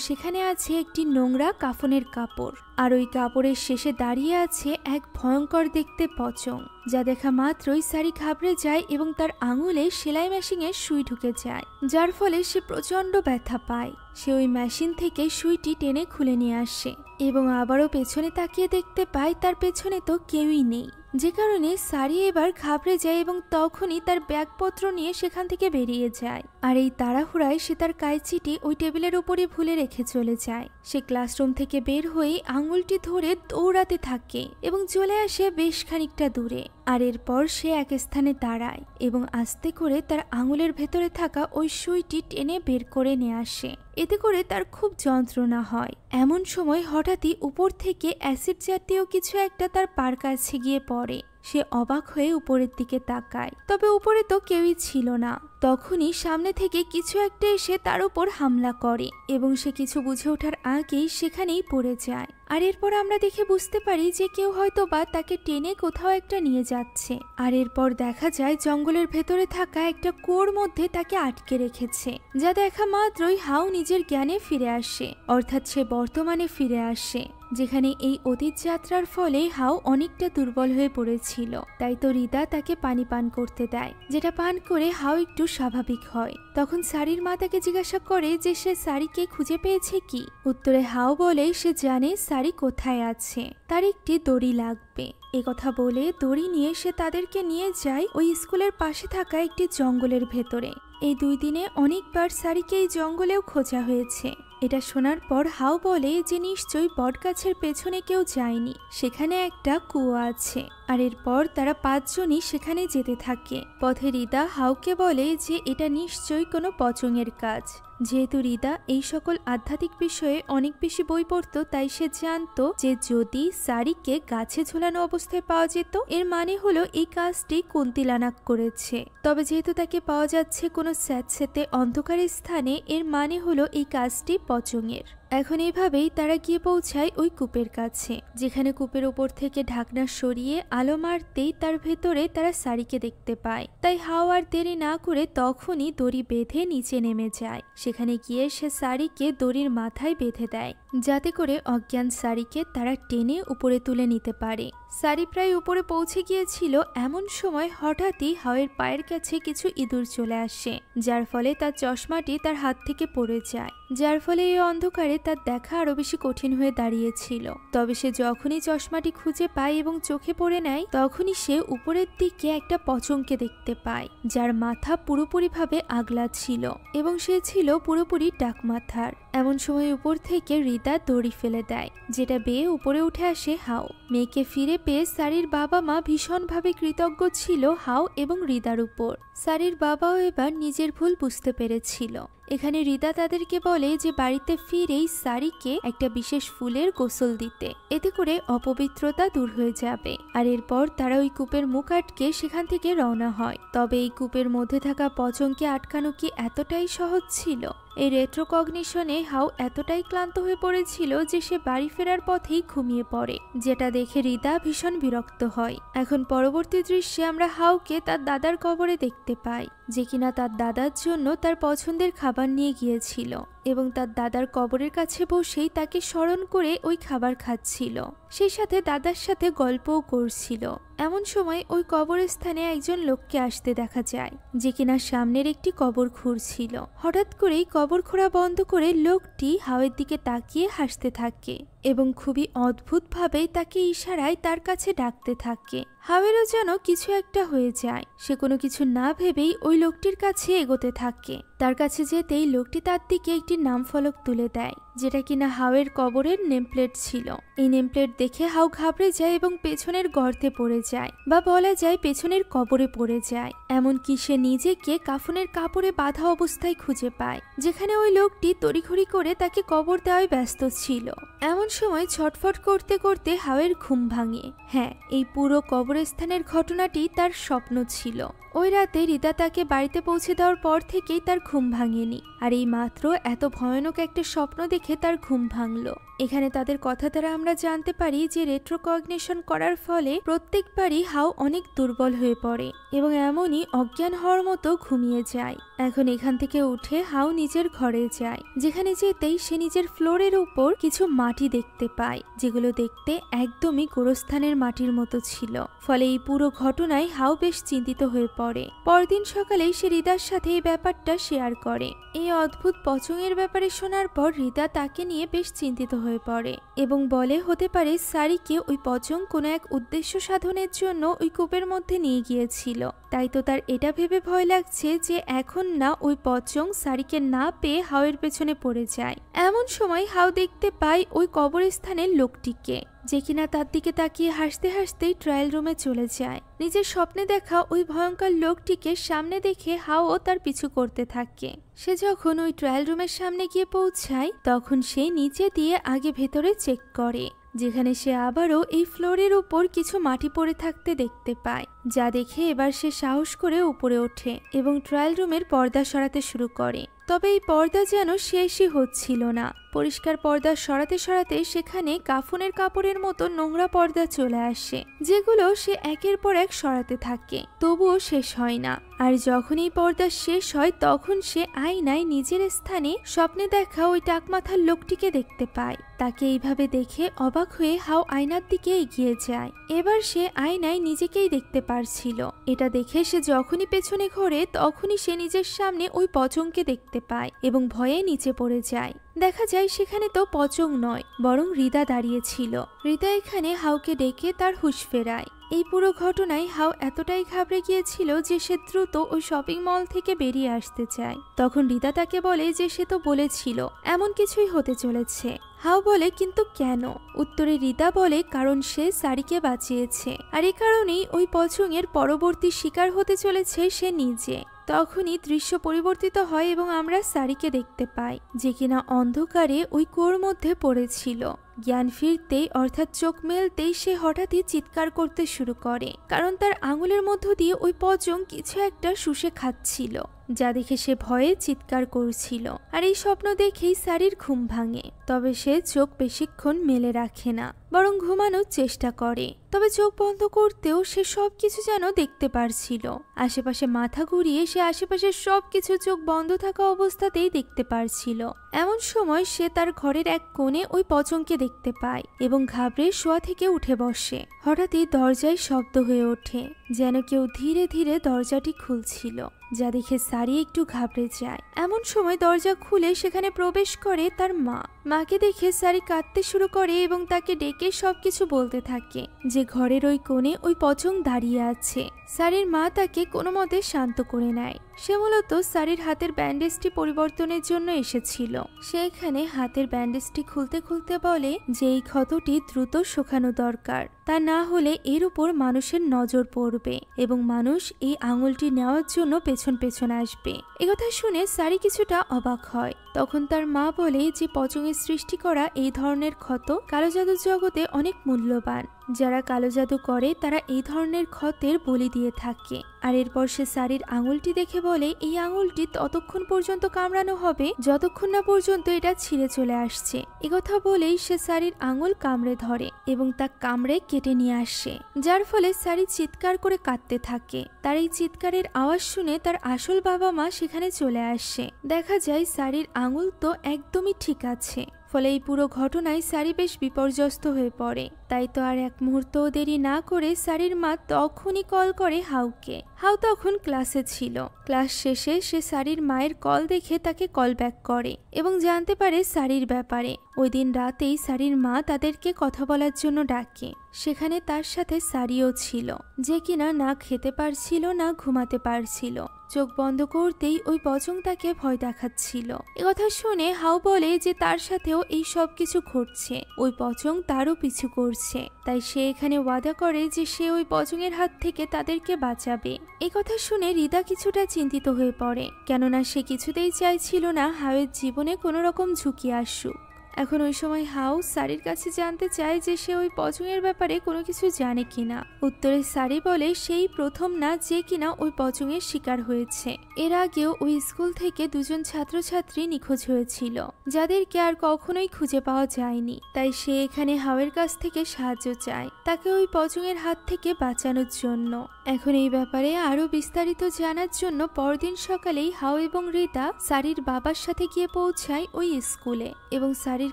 সেখানে আছে একটি নোংরা কাফনের কাপড়। আর ওই কাপড়ের শেষে দাঁড়িয়ে আছে এক ভয়ঙ্কর দেখতে পচং, যা দেখা মাত্রই সারি ঘাবড়ে যায় এবং তার আঙুলে সেলাই মেশিনে সুই ঢুকে যায়, যার ফলে সে প্রচন্ড ব্যথা পায়। সে ওই মেশিন থেকে সুইটি টেনে খুলে নিয়ে আসে এবং আবারও পেছনে তাকিয়ে দেখতে পায় তার পেছনে তো কেউই নেই, যে কারণে সারি এবার ঘাবড়ে যায় এবং তখনই তার ব্যাগপত্র নিয়ে সেখান থেকে বেরিয়ে যায়। আর এই তাড়াহুড়ায় সে তার কাঁচিটি ওই টেবিলের উপরে ভুলে রেখে চলে যায়। সে ক্লাসরুম থেকে বের হয়ে আঙুলটি ধরে দৌড়াতে থাকে এবং চলে আসে বেশ খানিকটা দূরে। আর এরপর সে এক স্থানে দাঁড়ায় এবং আস্তে করে তার আঙুলের ভেতরে থাকা ওই সুইটি টেনে বের করে নিয়ে আসে। এতে করে তার খুব যন্ত্রণা হয়। এমন সময় হঠাৎই উপর থেকে অ্যাসিড জাতীয় কিছু একটা তার পার কাছে গিয়ে পড়ে। সে অবাক হয়ে উপরের দিকে তাকায়, তবে উপরে তো কেউই ছিল না। তখনই সামনে থেকে কিছু একটা এসে তার উপর হামলা করে এবং সে কিছু বুঝে ওঠার আগেই সেখানেই পড়ে যায়। আর এরপর আমরা দেখে বুঝতে পারি যে কেউ হয়তো বা তাকে টেনে কোথাও একটা নিয়ে যাচ্ছে। আর এরপর দেখা যায় জঙ্গলের ভেতরে থাকা একটা কুয়োর মধ্যে তাকে আটকে রেখেছে, যা দেখা মাত্রই হাউ নিজের জ্ঞানে ফিরে আসে, অর্থাৎ সে বর্তমানে ফিরে আসে, যেখানে এই অতীত যাত্রার ফলে হাউ অনেকটা দুর্বল হয়ে পড়েছিল। তাই তো রিদা তাকে পানি পান করতে দেয়, যেটা পান করে হাউ একটু স্বাভাবিক হয়। তখন সারির মা তাকে জিজ্ঞাসা করে যে সে সারিকে খুঁজে পেয়েছে কি। উত্তরে হাউ বলে সে জানে সারি কোথায় আছে, তার একটি দড়ি লাগবে। কথা বলে দড়ি নিয়ে সে তাদেরকে নিয়ে যায় ওই স্কুলের পাশে থাকা একটি জঙ্গলের ভেতরে। এই 2 দিনে অনেকবার সারিকে এই জঙ্গলেও খোঁজা হয়েছে। এটা শোনার পর হাউ বলে যে নিশ্চয়ই বটগাছের পেছনে কেউ যায়নি, সেখানে একটা কুয়ো আছে। আর এরপর তারা 5 জনই সেখানে যেতে থাকে। পথে রিদা হাউকে বলে যে এটা নিশ্চয়ই কোনো পচংয়ের কাজ। যেহেতু রিদা এই সকল আধ্যাত্মিক বিষয়ে অনেক বেশি বই পড়তো, তাই সে জানতো যে যদি সারিকে গাছে ঝোলানো অবস্থায় পাওয়া যেত, এর মানে হলো এই কাজটি কুন্তিলানাক করেছে। তবে যেহেতু তাকে পাওয়া যাচ্ছে কোনো স্যাঁতস্যাঁতে অন্ধকারের স্থানে, এর মানে হলো এই কাজটি পচংয়ের। এখন এইভাবেই তারা গিয়ে পৌঁছায় ওই কূপের কাছে, যেখানে কূপের উপর থেকে ঢাকনা সরিয়ে আলো মারতেই তার ভেতরে তারা সারিকে দেখতে পায়। তাই হাও আর দেরি না করে তখনই দড়ি বেঁধে নিচে নেমে যায়। সেখানে গিয়ে সে সারিকে দড়ির মাথায় বেঁধে দেয়, যাতে করে অজ্ঞান সারিকে তারা টেনে উপরে তুলে নিতে পারে। সারি প্রায় উপরে পৌঁছে গিয়েছিল, এমন সময় হঠাৎই হাওয়ের পায়ের কাছে কিছু ইঁদুর চলে আসে, যার ফলে তার চশমাটি তার হাত থেকে পড়ে যায়, যার ফলে এই অন্ধকারে তার দেখা আরো বেশি কঠিন হয়ে দাঁড়িয়েছিল। তবে সে যখনই চশমাটি খুঁজে পায় এবং চোখে পড়ে নেয়, তখনই সে উপরের দিকে একটা পচংকে দেখতে পায়, যার মাথা পুরোপুরিভাবে আগলা ছিল এবং সে ছিল পুরোপুরি টাকমাথার। এমন সময় উপর থেকে রিদা দড়ি ফেলে দেয়, যেটা বেয়ে উপরে উঠে আসে হাও। মেয়েকে ফিরে পেয়ে সারির বাবা মা ভীষণভাবে কৃতজ্ঞ ছিল হাও এবং রিদার উপর। সারির বাবাও এবার নিজের ভুল বুঝতে পেরেছিল। এখানে রিদা তাদেরকে বলে যে বাড়িতে ফিরেই সারিকে একটা বিশেষ ফুলের গোসল দিতে, এতে করে অপবিত্রতা দূর হয়ে যাবে। আর এরপর তারা ওই কূপের মুখ আটকে সেখান থেকে রওনা হয়। তবে এই কূপের মধ্যে থাকা পচংকে আটকানো কি এতটাই সহজ ছিল? এই রেট্রোকগনিশনে হাউ এতটাই ক্লান্ত হয়ে পড়েছিল যে সে বাড়ি ফেরার পথেই ঘুমিয়ে পড়ে, যেটা দেখে রিদা ভীষণ বিরক্ত হয়। এখন পরবর্তী দৃশ্যে আমরা হাউকে তার দাদার কবরে দেখতে পাই, যে কিনা তার দাদার জন্য তার পছন্দের খাবার নিয়ে গিয়েছিল এবং তার দাদার কবরের কাছে বসেই তাকে স্মরণ করে ওই খাবার খাচ্ছিল, সেই সাথে দাদার সাথে গল্পও করছিল। এমন সময় ওই কবরস্থানে একজন লোককে আসতে দেখা যায়, যে কিনা সামনের একটি কবর খুঁড়ছিল। হঠাৎ করেই কবর খোঁড়া বন্ধ করে লোকটি হাওয়ের দিকে তাকিয়ে হাসতে থাকে এবং খুবই অদ্ভুতভাবেই তাকে ইশারায় তার কাছে ডাকতে থাকে। হাওয়েরও যেন কিছু একটা হয়ে যায়, সে কোনো কিছু না ভেবেই ওই লোকটির কাছে এগোতে থাকে। তার কাছে যেতেই লোকটি তার দিকে একটি নাম ফলক তুলে দেয়, যেটা কিনা হাওয়ের কবরের নেমপ্লেট ছিল। এই নেমপ্লেট দেখে হাও ঘাবড়ে যায় এবং পেছনের গর্তে পড়ে যায়, বা বলা যায় পেছনের কবরে পড়ে যায়। এমনকি সে নিজেকে কাফনের কাপড়ে বাঁধা অবস্থায় খুঁজে পায়, যেখানে ওই লোকটি তড়িঘড়ি করে তাকে কবর দেওয়ায় ব্যস্ত ছিল। এমন সময় ছটফট করতে করতে হাওয়ের ঘুম ভাঙে। হ্যাঁ, এই পুরো কবরস্থানের ঘটনাটি তার স্বপ্ন ছিল। ওই রাতে রিতা তাকে বাড়িতে পৌঁছে দেওয়ার পর থেকেই তার ঘুম ভাঙেনি, আর এই মাত্র এত ভয়ানক একটা স্বপ্ন দেখে তার ঘুম ভাঙল। এখানে তাদের কথা দ্বারা আমরা জানতে পারি যে রেট্রোকগনিশন করার ফলে প্রত্যেকবারই হাও অনেক দুর্বল হয়ে পড়ে এবং এমনই অজ্ঞান হওয়ার মতো ঘুমিয়ে যায়। এখন এখান থেকে উঠে হাও নিজের ঘরে যায়, যেখানে যেতেই সে নিজের ফ্লোরের উপর কিছু মাটি দেখতে পায়, যেগুলো দেখতে একদমই গোরস্থানের মাটির মতো ছিল। ফলে এই পুরো ঘটনায় হাও বেশ চিন্তিত হয়ে পড়ে। পরদিন সকালেই সে রিদার সাথে এই ব্যাপারটা শেয়ার করে। এই অদ্ভুত পচঙের ব্যাপারে শোনার পর রিদা তাকে নিয়ে বেশ চিন্তিত হয়ে পড়ে এবং বলে হতে পারে সারিকে ওই পচং কোনো এক উদ্দেশ্য সাধনের জন্য ওই কূপের মধ্যে নিয়ে গিয়েছিল। তাই তো তার এটা ভেবে ভয় লাগছে যে এখন না ওই পচং সারিকে না পেয়ে হাওয়ের পেছনে পড়ে যায়। এমন সময় হাও দেখতে পায় ওই কবরস্থানের লোকটিকে, যে কিনা তার দিকে তাকিয়ে হাসতে হাসতেই ট্রায়াল রুমে চলে যায়। নিজের স্বপ্নে দেখা ওই ভয়ঙ্কর লোকটিকে সামনে দেখে হাও তার পিছু করতে থাকে। সে যখন ওই ট্রায়াল রুমের সামনে গিয়ে পৌঁছায়, তখন সে নিচে দিয়ে আগে ভেতরে চেক করে, যেখানে সে আবারও এই ফ্লোরের উপর কিছু মাটি পড়ে থাকতে দেখতে পায়, যা দেখে এবার সে সাহস করে উপরে ওঠে এবং ট্রায়াল রুমের পর্দা সরাতে শুরু করে। তবে এই পর্দা যেন শেষই হচ্ছিল না। পরিষ্কার পর্দা সরাতে সরাতে সেখানে কাফনের কাপড়ের মতো নোংরা পর্দা চলে আসে, যেগুলো সে একের পর এক সরাতে থাকে, তবুও শেষ হয় না। আর যখন এই পর্দা শেষ হয়, তখন সে আয়নায় নিজের স্থানে স্বপ্নে দেখা ওই টাকমাথার লোকটিকে দেখতে পায়। তাকে এইভাবে দেখে অবাক হয়ে হাও আয়নার দিকে এগিয়ে যায়। এবার সে আয়নায় নিজেকেই দেখতে পারছিল। এটা দেখে সে যখনই পেছনে ঘোরে, তখনই সে নিজের সামনে ওই পচংকে দেখতে পায় এবং ভয়ে নিচে পড়ে যায়। দেখা যায় সেখানে তো পচং নয়, বরং রিদা দাঁড়িয়েছিল। রিদা এখানে হাওকে ডেকে তার হুঁশ ফেরায়। এই পুরো ঘটনায় হাও এতটাই ঘাবড়ে গিয়েছিল যে সে দ্রুত ওই শপিং মল থেকে বেরিয়ে আসতে চায়। তখন রিদা তাকে বলে যে সে তো বলেছিল এমন কিছুই হতে চলেছে। হাও বলে কিন্তু কেন? উত্তরে রিদা বলে কারণ সে সারিকে বাঁচিয়েছে, আর এ কারণেই ওই পচংয়ের পরবর্তী শিকার হতে চলেছে সে নিজে। তখনই দৃশ্য পরিবর্তিত হয় এবং আমরা সারিকে দেখতে পাই, যে কিনা অন্ধকারে ওই কুয়োর মধ্যে পড়েছিল। জ্ঞান ফিরতেই অর্থাৎ চোখ মেলতেই সে হঠাৎই চিৎকার করতে শুরু করে, কারণ তার আঙুলের মধ্য দিয়ে ওই পচং কিছু একটা শুষে খাচ্ছিল, যা দেখে সে ভয়ে চিৎকার করছিল। আর এই স্বপ্ন দেখেই সারির ঘুম ভাঙে। তবে সে চোখ বেশিক্ষণ মেলে রাখে না, বরং ঘুমানোর চেষ্টা করে। তবে চোখ বন্ধ করতেও সে সবকিছু যেন দেখতে পারছিল। আশেপাশে মাথা ঘুরিয়ে সে আশেপাশের সবকিছু চোখ বন্ধ থাকা অবস্থাতেই দেখতে পারছিল। এমন সময় সে তার ঘরের এক কোণে ওই পচংকে দেখতে পায় এবং ঘাবড়ে শোয়া থেকে উঠে বসে। হঠাৎই দরজায় শব্দ হয়ে ওঠে, যেন কেউ ধীরে ধীরে দরজাটি খুলছিল, যা দেখে সারি একটু ঘাবড়ে যায়। এমন সময় দরজা খুলে সেখানে প্রবেশ করে তার মা। মাকে দেখে সারি কাঁদতে শুরু করে এবং তাকে ডেকে সবকিছু বলতে থাকে, যে ঘরের ওই কোণে ওই পচং দাঁড়িয়ে আছে। সারির মা তাকে কোনো মতে শান্ত করে নেয়। সে মূলত সারির হাতের ব্যান্ডেজটি পরিবর্তনের জন্য এসেছিল। সে এখানে হাতের ব্যান্ডেজটি খুলতে খুলতে বলে যে এই ক্ষতটি দ্রুত শুকানো দরকার, তা না হলে এর উপর মানুষের নজর পড়বে এবং মানুষ এই আঙুলটি নেওয়ার জন্য পেছন পেছন আসবে। একথা শুনে সারি কিছুটা অবাক হয়। তখন তার মা বলে যে পচংয়ের সৃষ্টি করা এই ধরনের ক্ষত কালো জাদুর জগতে অনেক মূল্যবান। যারা কালো জাদু করে তারা এই ধরনের ক্ষতের বলি দিয়ে থাকে। আর এরপর সে সারির আঙুলটি দেখে বলে এই আঙুলটি ততক্ষণ পর্যন্ত কামড়ানো হবে যতক্ষণ না পর্যন্ত এটা ছিঁড়ে চলে আসছে। একথা বলেই সে সারির আঙুল কামড়ে ধরে এবং তা কামড়ে কেটে নিয়ে আসে, যার ফলে সারি চিৎকার করে কাঁদতে থাকে। তার এই চিৎকারের আওয়াজ শুনে তার আসল বাবা মা সেখানে চলে আসে। দেখা যায় সারির আঙুল তো একদমই ঠিক আছে। ফলে এই পুরো ঘটনায় সারি বেশ বিপর্যস্ত হয়ে পড়ে। তাই তো আর এক মুহূর্ত দেরি না করে সারির মা তখনই কল করে হাউকে। হাউ তখন ক্লাসে ছিল। ক্লাস শেষে সে সারির মায়ের কল দেখে তাকে কল ব্যাক করে এবং জানতে পারে সারির ব্যাপারে। ওই দিন রাতেই সারির মা তাদেরকে কথা বলার জন্য ডাকে। সেখানে তার সাথে সারিও ছিল, যে কিনা না খেতে পারছিল না ঘুমাতে পারছিল। চোখ বন্ধ করতেই ওই পচং তাকে ভয় দেখাচ্ছিল। একথা শুনে হাউ বলে যে তার সাথেও এই সব কিছু ঘটছে, ওই পচং তারও পিছু করছে। তাই সে এখানে ওয়াদা করে যে সে ওই পচংয়ের হাত থেকে তাদেরকে বাঁচাবে। একথা শুনে রিদা কিছুটা চিন্তিত হয়ে পড়ে, কেননা সে কিছুতেই চাইছিল না হাউয়ের জীবনে কোনো রকম ঝুঁকি আসুক। এখন ওই সময় হাউ সারির কাছে জানতে চায় যে সে ওই পচংয়ের ব্যাপারে কোনো কিছু জানে কিনা। উত্তরে সারি বলে সেই প্রথম না যে কিনা ওই পচংয়ের শিকার হয়েছে। এর আগেও ওই স্কুল থেকে দুজন ছাত্রছাত্রী নিখোঁজ হয়েছিল, যাদেরকে আর কখনোই খুঁজে পাওয়া যায়নি। তাই সে এখানে হাউয়ের কাছ থেকে সাহায্য চায়, তাকে ওই পচংয়ের হাত থেকে বাঁচানোর জন্য। এখন এই ব্যাপারে আরো বিস্তারিত জানার জন্য পরদিন সকালেই হাউ এবং রিতা সারির বাবার সাথে গিয়ে পৌঁছায় ওই স্কুলে এবং সারির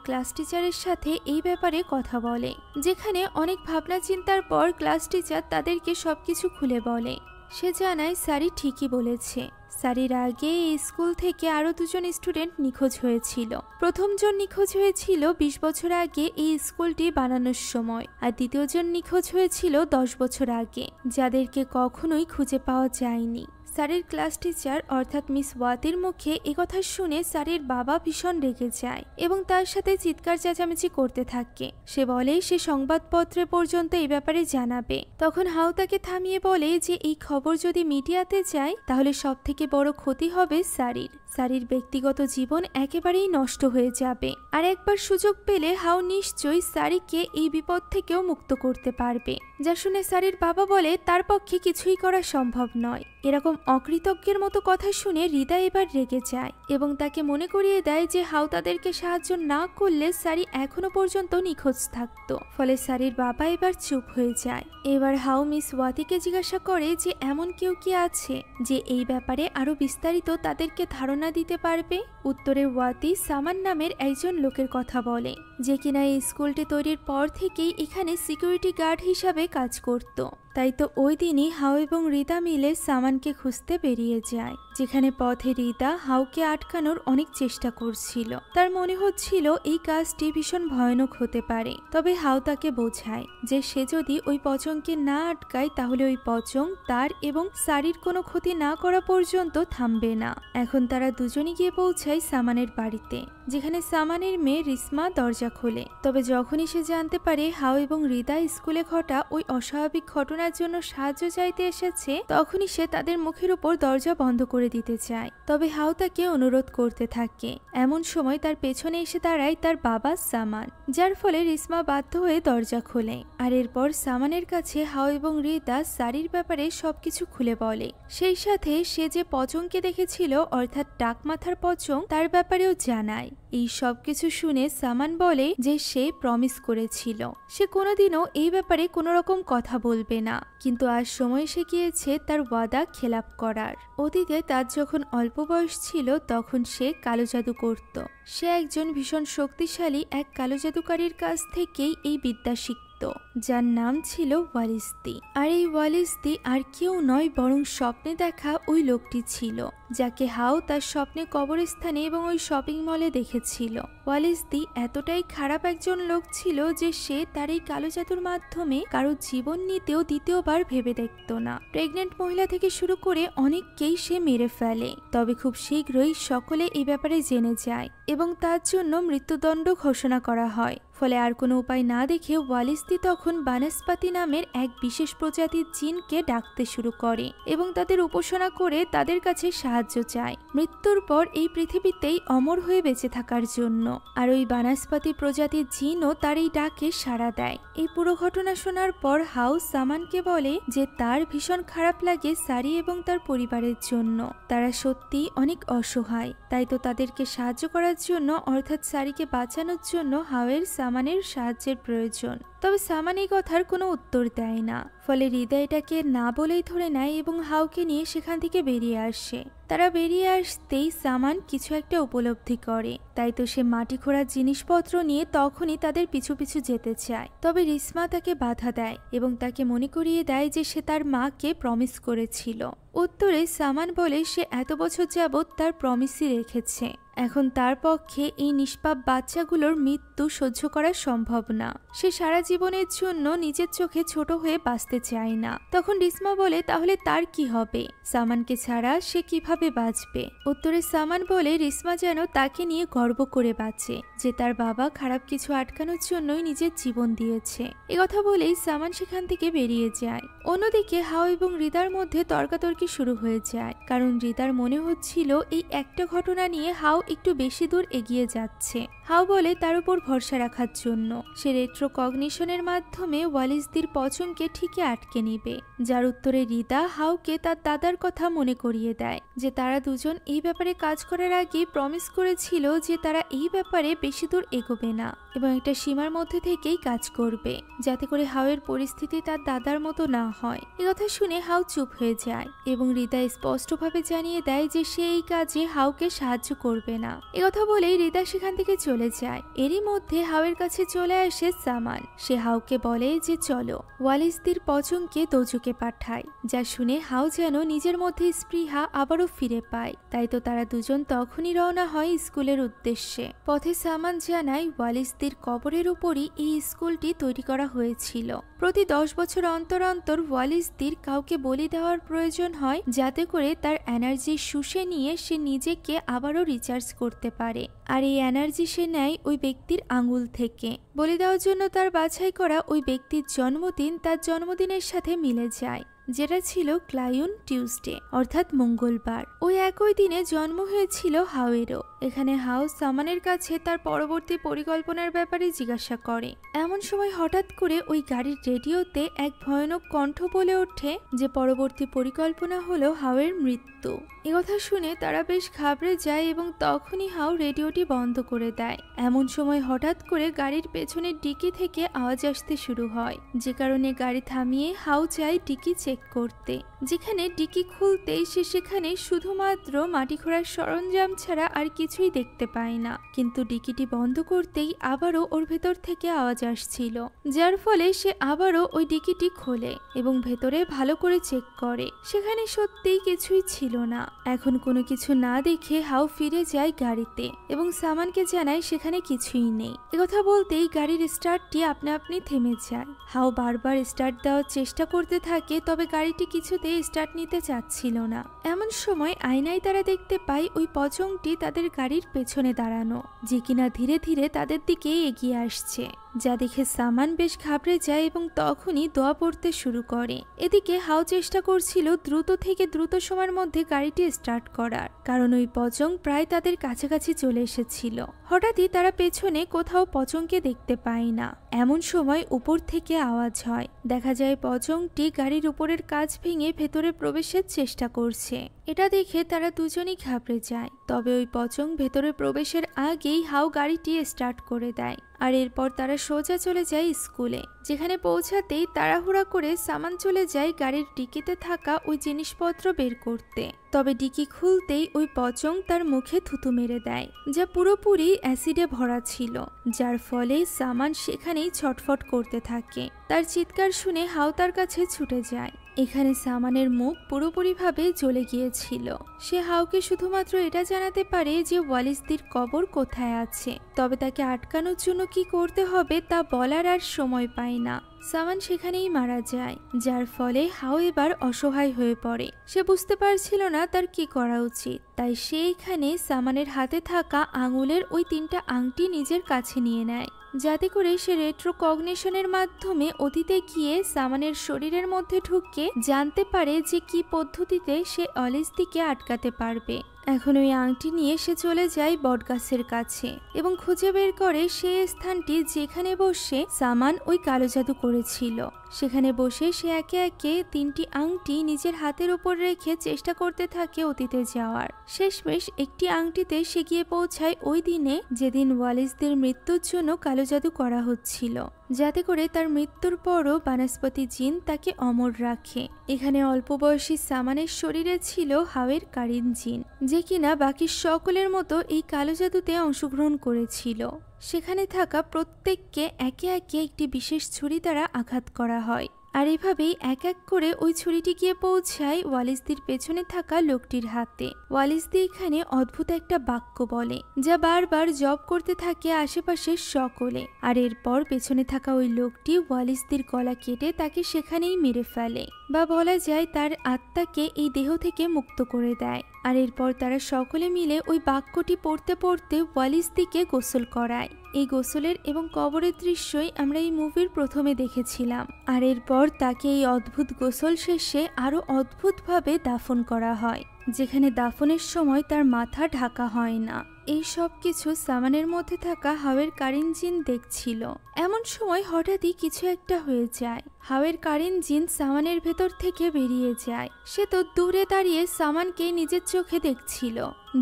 ক্লাস টিচারের সাথে এই ব্যাপারে কথা বলে, যেখানে অনেক ভাবনা চিন্তার পর ক্লাস টিচার তাদেরকে সবকিছু খুলে বলে। সে জানায় সারি ঠিকই বলেছে। সারির আগে এই স্কুল থেকে আরো দুজন স্টুডেন্ট নিখোঁজ হয়েছিল। প্রথমজন নিখোঁজ হয়েছিল 20 বছর আগে এই স্কুলটি বানানোর সময়, আর দ্বিতীয়জন নিখোঁজ হয়েছিল 10 বছর আগে, যাদেরকে কখনোই খুঁজে পাওয়া যায়নি। সারির ক্লাস টিচার অর্থাৎ মিস ওয়াতির মুখে একথা শুনে সারির বাবা ভীষণ রেগে যায় এবং তার সাথে চিৎকার চেঁচামেচি করতে থাকে। সে বলে সে সংবাদপত্রে পর্যন্ত এই ব্যাপারে জানাবে। তখন হাউ তাকে থামিয়ে বলে যে এই খবর যদি মিডিয়াতে যায় তাহলে সব থেকে বড় ক্ষতি হবে সারির। সারির ব্যক্তিগত জীবন একেবারেই নষ্ট হয়ে যাবে। আর একবার সুযোগ পেলে হাউ নিশ্চয়ই সারিকে এই বিপদ থেকেও মুক্ত করতে পারবে। যা শুনে সারির বাবা বলে তার পক্ষে কিছুই করা সম্ভব নয়। এরকম অকৃতজ্ঞের মতো কথা শুনে রিদা এবার রেগে যায় এবং তাকে মনে করিয়ে দেয় যে হাউ তাদেরকে সাহায্য না করলে সারি এখনো পর্যন্ত নিখোঁজ থাকতো। ফলে সারির বাবা এবার চুপ হয়ে যায়। এবার হাউ মিস ওয়াতিকে জিজ্ঞাসা করে যে এমন কেউ কি আছে যে এই ব্যাপারে আরো বিস্তারিত তাদেরকে ধারণা দিতে পারবে। উত্তরে ওয়াতি সামান নামের একজন লোকের কথা বলে, যে কিনা এই স্কুলটি তৈরির পর থেকেই এখানে সিকিউরিটি গার্ড হিসাবে কাজ করত। তাই তো ওই দিনই হাউ এবং রিদা মিলে সামানকে খুঁজতে বেরিয়ে যায়, যেখানে পথে রিদা হাউকে আটকানোর অনেক চেষ্টা করছিল। তার মনে হচ্ছিল এই কাজটি ভীষণ ভয়ানক হতে পারে। তবে হাউ তাকে বোঝায় যে সে যদি ওই পচংকে না আটকায় তাহলে ওই পচং তার এবং সারির কোনো ক্ষতি না করা পর্যন্ত থামবে না। এখন তারা দুজনই গিয়ে পৌঁছায় সামানের বাড়িতে, যেখানে সামানের মেয়ে রিসমা দরজা খোলে। তবে যখনই সে জানতে পারে হাউ এবং রিদা স্কুলে ঘটা ওই অস্বাভাবিক ঘটনার জন্য সাহায্য চাইতে এসেছে, তখনই সে তাদের মুখের উপর দরজা বন্ধ করে দিতে চায়। তবে হাউ তাকে অনুরোধ করতে থাকে। এমন সময় তার পেছনে এসে দাঁড়ায় তার বাবা সামান, যার ফলে রিসমা বাধ্য হয়ে দরজা খোলে। আর এরপর সামানের কাছে হাউ এবং রিদা সারির ব্যাপারে সবকিছু খুলে বলে। সেই সাথে সে যে পচংকে দেখেছিল অর্থাৎ টাক মাথার পচং, তার ব্যাপারেও জানায়। এই সব কিছু শুনে সামান বলে যে সে প্রমিস করেছিল সে কোনোদিনও এই ব্যাপারে কোনো রকম কথা বলবে না, কিন্তু আজ সময় এসে গিয়েছে তার ওয়াদা খেলাপ করার। অতীতে তার যখন অল্প বয়স ছিল তখন সে কালো জাদু করত। সে একজন ভীষণ শক্তিশালী এক কালো জাদুকারীর কাছ থেকেই এই বিদ্যা শিখত, যার নাম ছিল ওয়ালিস্তি। আর এই ওয়ালিস্তি আর কেউ নয় বরং স্বপ্নে দেখা ওই লোকটি ছিল, যাকে হাউ তার স্বপ্নে কবরস্থানে এবং ওই শপিং মলে দেখেছিল। ওয়ালিস্তি এতটাই খারাপ একজন লোক ছিল যে সে তার এই কালো জাদুর মাধ্যমে কারো জীবন নিতেও দ্বিতীয়বার ভেবে দেখত না। প্রেগনেন্ট মহিলা থেকে শুরু করে অনেককেই সে মেরে ফেলে। তবে খুব শীঘ্রই সকলে এই ব্যাপারে জেনে যায় এবং তার জন্য মৃত্যুদণ্ড ঘোষণা করা হয়। ফলে আর কোনো উপায় না দেখে ওয়ালিস্তি তখন বানস্পাতি নামের এক বিশেষ প্রজাতির জিনকে ডাকতে শুরু করে এবং তাদের উপাসনা করে তাদের কাছে সাহায্য চায় মৃত্যুর পর এই পৃথিবীতেই অমর হয়ে বেঁচে থাকার জন্য। আর ওই বানস্পাতি প্রজাতির জিনও তার এই ডাকে সাড়া দেয়। এই পুরো ঘটনা শোনার পর হাউ সামানকে বলে যে তার ভীষণ খারাপ লাগে সারি এবং তার পরিবারের জন্য। তারা সত্যি অনেক অসহায়, তাই তো তাদেরকে সাহায্য করার জন্য অর্থাৎ সারিকে বাঁচানোর জন্য হাউয়ের সামানের সাহায্যের প্রয়োজন। তবে সামান এই কথার কোনো উত্তর দেয় না, ফলে হৃদয় এটাকে না বলেই ধরে নেয় এবং হাউকে নিয়ে সেখান থেকে বেরিয়ে আসে। তারা বেরিয়ে আসতেই সামান কিছু একটা উপলব্ধি করে, তাই তো সে মাটি খোঁড়ার জিনিসপত্র নিয়ে তখনই তাদের পিছু পিছু যেতে চায়। তবে রিসমা তাকে বাধা দেয় এবং তাকে মনে করিয়ে দেয় যে সে তার মাকে প্রমিস করেছিল। উত্তরে সামান বলে সে এত বছর যাবৎ তার প্রমিসই রেখেছে, এখন তার পক্ষে এই নিষ্পাপ বাচ্চাগুলোর মৃত্যু সহ্য করা সম্ভব না। সে সারা জীবনের জন্য নিজের চোখে ছোট হয়ে বাঁচতে চায় না। তখন রিসমা বলে তাহলে তার কি হবে, সামানকে ছাড়া সে কিভাবে বাঁচবে? উত্তরে সামান বলে রিসমা যেন তাকে নিয়ে গর্ব করে বাঁচে, যে তার বাবা খারাপ কিছু আটকানোর জন্যই নিজের জীবন দিয়েছে। কথা বলেই সামান সেখান থেকে বেরিয়ে যায়। অন্যদিকে হাও এবং হৃদার মধ্যে তর্কাতর্কি শুরু হয়ে যায়, কারণ হৃদার মনে হচ্ছিল এই একটা ঘটনা নিয়ে হাও একটু বেশি দূর এগিয়ে যাচ্ছে। হাও বলে তার উপর ভরসা রাখার জন্য সে রেট্রোকগনিশনের মাধ্যমে ওয়ালিসদের পচনকে ঠিকই আটকে নিবে, যার উত্তরে হৃদা হাউকে তার দাদার কথা মনে করিয়ে দেয় যে তারা দুজন এই ব্যাপারে কাজ করার আগে প্রমিস করেছিল যে তারা এই ব্যাপারে বেশি দূর এগোবে না এবং একটা সীমার মধ্যে থেকেই কাজ করবে, যাতে করে হাওয়ের পরিস্থিতি তার দাদার মতো না হয়। কথা শুনে হাউ চুপ হয়ে যায় এবং হৃদা স্পষ্টভাবে জানিয়ে দেয় যে সে এই কাজে হাউকে সাহায্য করবে না। কথা বলেই হৃদা সেখান থেকে চলে যায়। এরই মধ্যে হাওয়ের কাছে চলে আসে সামান। সে হাউকে বলে যে চলো ওয়ালিসদের পচনকে দোজকে পাঠায়, যা শুনে হাউ যেন নিজের মধ্যে স্পৃহা আবারও ফিরে পায়। তাই তো তারা দুজন তখনই রওনা হয় স্কুলের উদ্দেশ্যে। পথে সামান জানায় ওয়ালিসদের কবরের উপরই এই স্কুলটি তৈরি করা হয়েছিল। প্রতি 10 বছর অন্তর অন্তর ওয়ালিসদের কাউকে বলি দেওয়ার প্রয়োজন হয়, যাতে করে তার এনার্জি শুষে নিয়ে সে নিজেকে আবারও রিচার্জ করতে পারে। আর এই এনার্জি সে নেয় ওই ব্যক্তির আঙুল থেকে। বলি দেওয়ার জন্য তার বাছাই করা ওই ব্যক্তির জন্মদিন তার জন্মদিনের সাথে মিলে যায়, যেটা ছিল ক্লায়ুন টিউসডে অর্থাৎ মঙ্গলবার। ওই একই দিনে জন্ম হয়েছিল হাওয়েরও। এখানে হাউ সামানের কাছে তার পরবর্তী পরিকল্পনার ব্যাপারে জিজ্ঞাসা করে। এমন সময় হঠাৎ করে ওই গাড়ির রেডিওতে এক ভয়ানক কণ্ঠ বলে ওঠে যে পরবর্তী পরিকল্পনা হলো হাওয়ের মৃত্যু। কথা শুনে তারা বেশ ঘাবড়ে যায় এবং তখনই হাউ রেডিওটি বন্ধ করে দেয়। এমন সময় হঠাৎ করে গাড়ির পেছনের ডিকি থেকে আওয়াজ আসতে শুরু হয়, যে কারণে গাড়ি থামিয়ে হাউ চায় ডিকি চেক করতে। যেখানে ডিকি খুলতেই সে সেখানে শুধুমাত্র মাটি খোঁড়ার সরঞ্জাম ছাড়া আর কিছুই দেখতে পায় না। কিন্তু ডিকিটি বন্ধ করতেই আবারও ওর ভেতর থেকে আওয়াজ আসছিল, যার ফলে সে আবারও ওই ডিকিটি খোলে এবং ভেতরে ভালো করে চেক করে। সেখানে সত্যিই কিছুই ছিল না। এখন কোনো কিছু না দেখে হাউ ফিরে যায় গাড়িতে এবং সামানকে জানায় সেখানে কিছুই নেই। কথা বলতেই গাড়ির স্টার্টটি আপনি থেমে যায়। হাউ বারবার স্টার্ট দেওয়ার চেষ্টা করতে থাকে, তবে গাড়িটি কিছুতেই স্টার্ট নিতে চাচ্ছিল না। এমন সময় আয়নায় তারা দেখতে পায় ওই পচংটি তাদের গাড়ির পেছনে দাঁড়ানো, যে কিনা ধীরে ধীরে তাদের দিকে এগিয়ে আসছে, যা দেখে সামান বেশ ঘাবড়ে যায় এবং তখনই দোয়া পড়তে শুরু করে। এদিকে হাউ চেষ্টা করছিল দ্রুত থেকে দ্রুত সময়ের মধ্যে গাড়িটি স্টার্ট করার, কারণ ওই পচং প্রায় তাদের কাছাকাছি চলে এসেছিল। হঠাৎই তারা পেছনে কোথাও পচংকে দেখতে পায় না। এমন সময় উপর থেকে আওয়াজ হয়। দেখা যায় পচংটি গাড়ির উপরের কাঁচ ভেঙে ভেতরে প্রবেশের চেষ্টা করছে। এটা দেখে তারা দুজনই ঘাবড়ে যায়। তবে ওই পচং ভেতরে প্রবেশের আগেই হাউ গাড়িটি স্টার্ট করে দেয়। আর এরপর তারা সোজা চলে যায় স্কুলে, যেখানে পৌঁছাতেই তাড়াহুড়া করে সামান চলে যায় গাড়ির ডিকিতে থাকা ওই জিনিসপত্র বের করতে। তবে ডিকি খুলতেই ওই পচং তার মুখে থুতু মেরে দেয়, যা পুরোপুরি অ্যাসিডে ভরা ছিল, যার ফলে সামান সেখানেই ছটফট করতে থাকে। তার চিৎকার শুনে হাউ তার কাছে ছুটে যায়। এখানে সামানের মুখ পুরোপুরিভাবে জ্বলে গিয়েছিল। সে হাউকে শুধুমাত্র এটা জানাতে পারে যে ওয়ালিসদের কবর কোথায় আছে, তবে তাকে আটকানোর জন্য কি করতে হবে তা বলার আর সময় পায় না। সামান সেখানেই মারা যায়, যার ফলে হাউ এবার অসহায় হয়ে পড়ে। সে বুঝতে পারছিল না তার কি করা উচিত, তাই সে এখানে সামানের হাতে থাকা আঙুলের ওই 3টা আংটি নিজের কাছে নিয়ে নেয়, যাতে করে সে রেট্রোকগনিশনের মাধ্যমে অতীতে গিয়ে সামানের শরীরের মধ্যে ঢুকে জানতে পারে যে কি পদ্ধতিতে সে ওয়ালিসদিকে আটকাতে পারবে। এখন ওই আংটি নিয়ে সে চলে যায় বটগাছের কাছে এবং খুঁজে বের করে সেই স্থানটি যেখানে বসে সামান ওই কালো জাদু করেছিল। সেখানে বসে সে একে একে 3টি আংটি নিজের হাতের উপর রেখে চেষ্টা করতে থাকে অতীতে যাওয়ার। শেষমেশ একটি আংটিতে সে গিয়ে পৌঁছায় ওই দিনে যেদিন ওয়ালিসদের মৃত্যুর জন্য কালো জাদু করা হচ্ছিল, যাতে করে তার মৃত্যুর পরও বনস্পতি জিন তাকে অমর রাখে। এখানে অল্প বয়সী সামানের শরীরে ছিল হাওয়ের কারিন জিন, যে কিনা বাকি সকলের মতো এই কালো জাদুতে অংশগ্রহণ করেছিল। সেখানে থাকা প্রত্যেককে একে একে একটি বিশেষ ছুরি দ্বারা আঘাত করা হয়, আর এভাবেই এক এক করে ওই ছুরিটি গিয়ে পৌঁছায় ওয়ালিসদের পেছনে থাকা লোকটির হাতে। ওয়ালিসদি এখানে অদ্ভুত একটা বাক্য বলে, যা বারবার জপ করতে থাকে আশেপাশের সকলে, আর এরপর পেছনে থাকা ওই লোকটি ওয়ালিসদের গলা কেটে তাকে সেখানেই মেরে ফেলে, বা বলা যায় তার আত্মাকে এই দেহ থেকে মুক্ত করে দেয়। আর এরপর তারা সকলে মিলে ওই বাক্যটি পড়তে পড়তে ওয়ালিসদিকে গোসল করায়। এই গোসলের এবং কবরের দৃশ্যই আমরা এই মুভির প্রথমে দেখেছিলাম, আর এরপর তাকে এই অদ্ভুত গোসল শেষে আরো অদ্ভুতভাবে দাফন করা হয়, যেখানে দাফনের সময় তার মাথা ঢাকা হয় না। এই সব কিছু সামানের মধ্যে থাকা হাওয়ের কারিন জিন দেখছিল। এমন সময় হঠাৎই কিছু একটা হয়ে যায়। হাওয়ের কারিন জিন সামানের ভেতর থেকে বেরিয়ে যায়। সে তো দূরে দাঁড়িয়ে সামানকে নিজের চোখে দেখছিল,